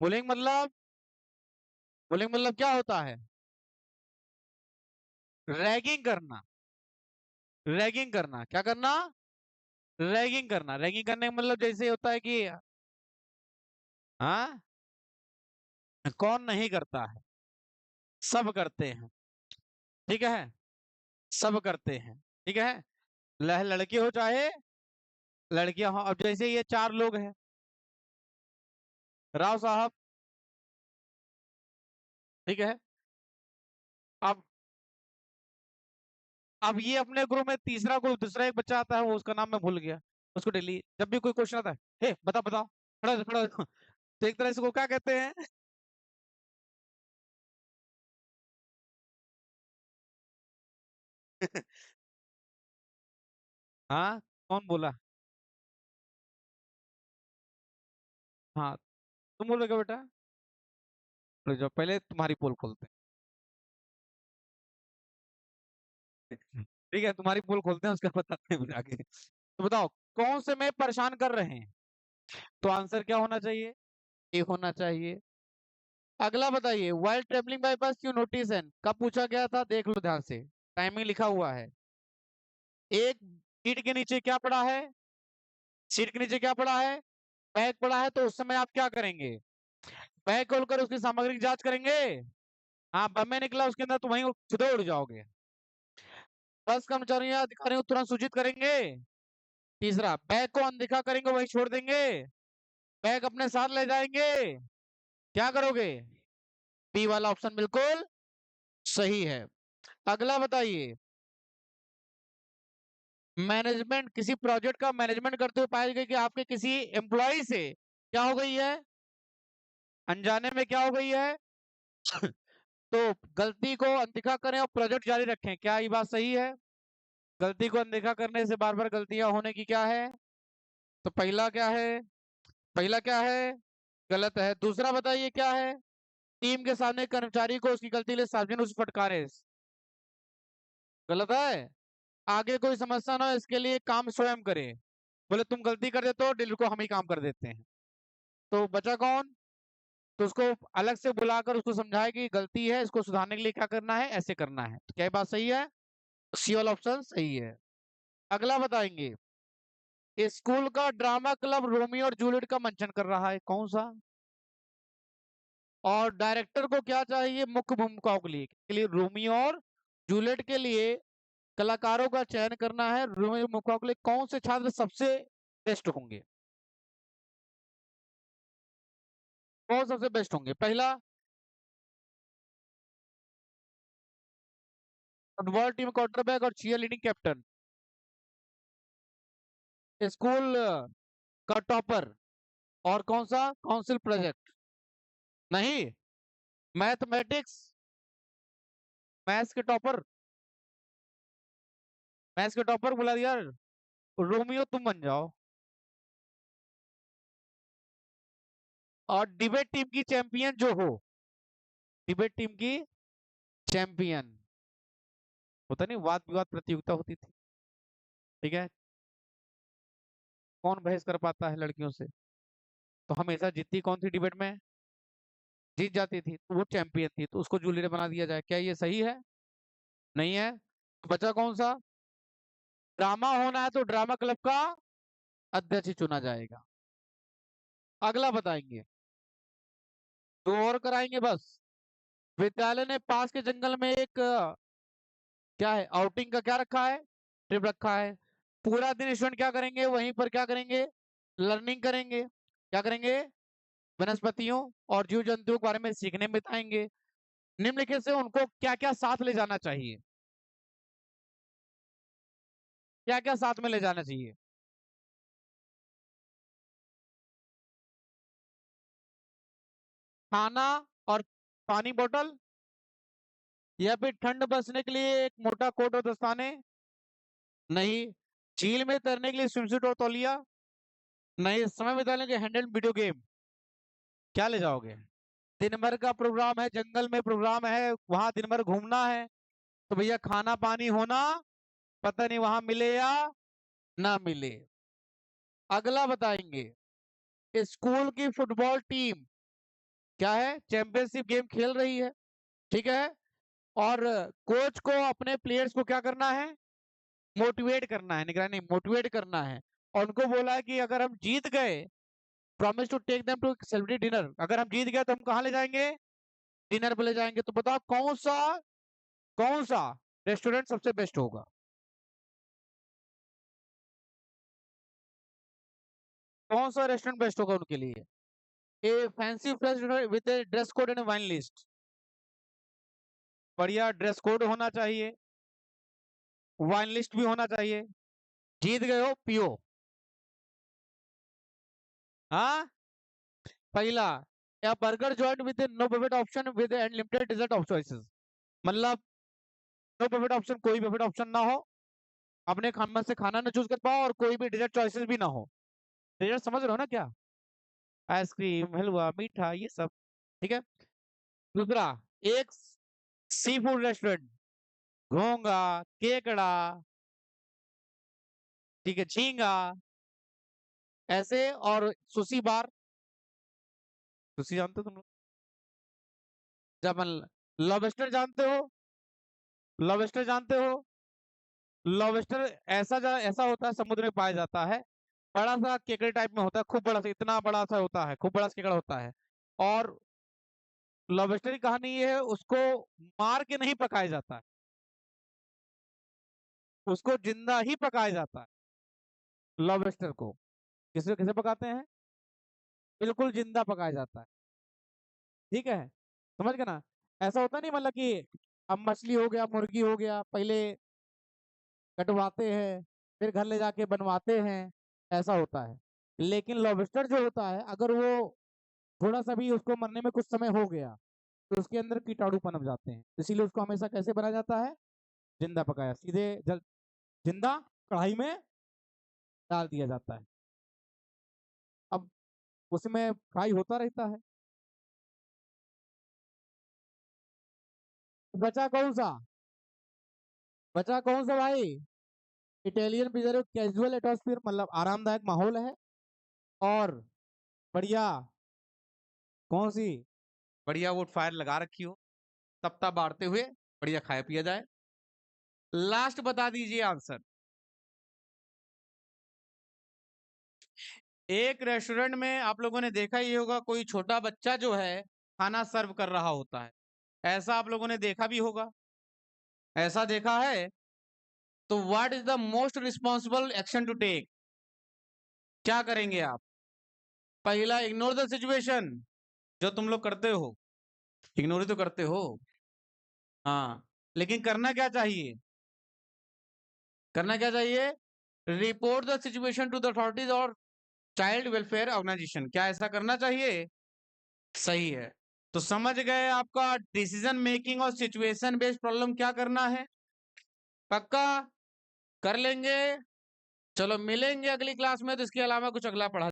बुलिंग मतलब क्या होता है, रैगिंग करना, रैगिंग करना, क्या करना, रैगिंग करना, रैगिंग करने का मतलब जैसे होता है कि हाँ, कौन नहीं करता है, सब करते हैं, ठीक है, सब करते हैं, ठीक है, लड़के हो चाहे लड़कियां हो। अब जैसे ये 4 लोग हैं, राव साहब, ठीक है, अब ये अपने ग्रुप में तीसरा कोई दूसरा एक बच्चा आता है, वो उसका नाम मैं भूल गया, उसको डेली जब भी कोई क्वेश्चन आता है, हे बताओ बताओ, खड़ा खड़ा तो एक तरह से को क्या कहते हैं? हाँ, कौन बोला? हाँ, तुम बोल रहे क्या बेटा? रुक जाओ, पहले तुम्हारी पोल खोलते हैं। ठीक है, तुम्हारी पोल खोलते हैं, उसका बताते हैं फिर आगे। तो बताओ, कौन से में परेशान कर रहे हैं? तो आंसर क्या होना चाहिए? ए होना चाहिए। अगला बताइए, वाइल ट्रेवलिंग बाय बस यू नोटिस एन, कब पूछा गया था? देख लो ध्यान से, टाइमिंग लिखा हुआ है। एक सीट के नीचे क्या पड़ा है? सीट के नीचे क्या पड़ा है? बैग पड़ा है, तो उस समय आप क्या करेंगे? बैग खोलकर उसकी सामग्री की जांच करेंगे। हाँ, बम निकला उसके अंदर तो वहीं सीधे उड़ जाओगे। बस कर्मचारी या अधिकारियों को तुरंत सूचित करेंगे। तीसरा, बैग को अनदेखा करेंगे, वहीं छोड़ देंगे। बैग अपने साथ ले जाएंगे, क्या करोगे? बी वाला ऑप्शन बिल्कुल सही है। अगला बताइए, मैनेजमेंट किसी प्रोजेक्ट का मैनेजमेंट करते हुए पाया गया कि आपके किसी एम्प्लॉय से क्या हो गई है? अनजाने में क्या हो गई है? तो गलती को अनदेखा करें और प्रोजेक्ट जारी रखें, क्या ये बात सही है? गलती को अनदेखा करने से बार बार गलतियां होने की क्या है? तो पहला क्या है? पहला क्या है? गलत है। दूसरा बताइए क्या है? टीम के सामने कर्मचारी को उसकी गलती के लिए सार्वजनिक रूप से फटकारे, गलत है। आगे कोई समस्या ना हो इसके लिए काम स्वयं करे, बोले तुम गलती कर देते हो, डीलर को हम ही काम कर देते हैं। तो बचा कौन? तो उसको अलग से बुलाकर उसको समझाए कि गलती है, इसको सुधारने के लिए क्या करना है, ऐसे करना है। तो क्या ये बात सही है? सी वाला ऑप्शन सही है। अगला बताएंगे, स्कूल का ड्रामा क्लब रोमियो और जूलियट का मंचन कर रहा है, कौन सा? और डायरेक्टर को क्या चाहिए मुख्य भूमिकाओं के लिए रोमियो और जूलियट के लिए कलाकारों का चयन करना है। रोमियो भूमिकाओं के लिए कौन से छात्र सबसे बेस्ट होंगे? कौन सबसे बेस्ट होंगे? पहला, फुटबॉल टीम क्वार्टरबैक और चीयर लीडिंग कैप्टन। स्कूल का टॉपर। और कौन सा? Council project. नहीं, मैथमेटिक्स, मैथ्स के टॉपर। मैथ्स के टॉपर बोला यार, रोमियो तुम बन जाओ। और डिबेट टीम की चैंपियन जो हो, डिबेट टीम की चैंपियन, होता नहीं, वाद विवाद प्रतियोगिता होती थी, ठीक है, कौन बहस कर पाता है लड़कियों से, तो हमेशा जीतती कौन थी डिबेट में? जीत जाती थी, तो वो चैंपियन थी, तो उसको जूलियर बना दिया जाए, क्या ये सही है? नहीं है। तो बचा कौन सा? ड्रामा होना है तो ड्रामा क्लब का अध्यक्ष ही चुना जाएगा। अगला बताएंगे, दो और कराएंगे बस। विद्यालय ने पास के जंगल में एक क्या है, आउटिंग का क्या रखा है, ट्रिप रखा है। पूरा दिन स्टूडेंट क्या करेंगे वहीं पर? क्या करेंगे? लर्निंग करेंगे। क्या करेंगे? वनस्पतियों और जीव जंतुओं के बारे में सीखने में बिताएंगे। निम्नलिखित से उनको क्या क्या साथ ले जाना चाहिए? क्या क्या साथ में ले जाना चाहिए? खाना और पानी बोतल, या फिर ठंड बचने के लिए एक मोटा कोट और दस्ताने? नहीं। झील में तैरने के लिए स्विमसूट और तौलिया? नहीं। समय बिताने के हैंडल वीडियो गेम? क्या ले जाओगे? दिन भर का प्रोग्राम है, जंगल में प्रोग्राम है, वहां दिन भर घूमना है, तो भैया खाना पानी होना, पता नहीं वहां मिले या ना मिले। अगला बताएंगे, स्कूल की फुटबॉल टीम क्या है, चैंपियनशिप गेम खेल रही है, ठीक है, और कोच को अपने प्लेयर्स को क्या करना है? मोटिवेट करना है, निगरानी मोटिवेट करना है। और उनको बोला कि अगर हम जीत गए, promise to take them to celebrity dinner, अगर हम जीत गए तो हम कहाँ ले जाएंगे, डिनर पे ले जाएंगे। तो बताओ कौन सा रेस्टोरेंट सबसे बेस्ट होगा। कौन सा रेस्टोरेंट बेस्ट होगा उनके लिए। ए fancy fresh with a dress code and wine list, बढ़िया ड्रेस कोड होना चाहिए, वाइन लिस्ट भी होना चाहिए। जीत गए हो, पियो। हाँ, पहला, या burger joint with no buffet option with unlimited dessert of choices, मतलब नो बफेट ऑप्शन, कोई बफेट ऑप्शन ना हो, अपने खाना से खाना ना चूज कर पाओ, और कोई भी डिजर्ट चॉइसेस भी ना हो। डिजर्ट समझ रहे हो ना क्या, आइसक्रीम, हलवा, मीठा, ये सब। ठीक है। दूसरा, एक सी फूड रेस्टोरेंट, घोंगा, केकड़ा, ठीक है, झींगा, ऐसे, और सुशी बार। सुशी जानते हो तुम लोग, जब लॉबस्टर जानते हो, लॉबस्टर जानते हो, लॉबस्टर ऐसा होता है, समुद्र में पाया जाता है, बड़ा सा केकड़े टाइप में होता है, खूब बड़ा सा, इतना बड़ा सा होता है, खूब बड़ा सा केकड़ा होता है। और लॉबस्टर की कहानी ये है, उसको मार के नहीं पकाया जाता है, उसको जिंदा ही पकाया जाता है। लॉबस्टर को किसे किसे पकाते हैं, बिल्कुल जिंदा पकाया जाता है। ठीक है, समझ गए ना। ऐसा होता नहीं, मतलब कि अब मछली हो गया, मुर्गी हो गया, पहले कटवाते हैं, फिर घर ले जाके बनवाते हैं, ऐसा होता है। लेकिन लॉबस्टर जो होता है, अगर वो थोड़ा सा भी उसको मरने में कुछ समय हो गया, तो उसके अंदर कीटाणु पनप जाते हैं, इसीलिए उसको हमेशा कैसे बनाया जाता है, जिंदा पकाया, सीधे जिंदा कढ़ाई में डाल दिया जाता है। अब उसमें फ्राई होता रहता है। बचा कौन सा, बचा कौन सा भाई, इटालियन पिज्जा, कैजुअल एटमॉस्फेयर, मतलब आरामदायक माहौल है, और बढ़िया, कौन सी, बढ़िया वुड फायर लगा रखी हो, तपता बाढ़ते हुए, बढ़िया खाया पिया जाए। लास्ट बता दीजिए आंसर। एक रेस्टोरेंट में आप लोगों ने देखा ही होगा, कोई छोटा बच्चा जो है खाना सर्व कर रहा होता है, ऐसा आप लोगों ने देखा भी होगा, ऐसा देखा है। तो what is the most responsible action to take, क्या करेंगे आप। पहला, इग्नोर द सिचुएशन, जो तुम लोग करते हो, इग्नोर ही तो करते हो। हाँ, लेकिन करना क्या चाहिए, करना क्या चाहिए, report the situation to the authorities और चाइल्ड वेलफेयर ऑर्गेनाइजेशन, क्या ऐसा करना चाहिए, सही है। तो समझ गए आपका डिसीजन मेकिंग और सिचुएशन बेस्ड प्रॉब्लम क्या करना है, पक्का कर लेंगे। चलो मिलेंगे अगली क्लास में, तो इसके अलावा कुछ अगला पढ़ा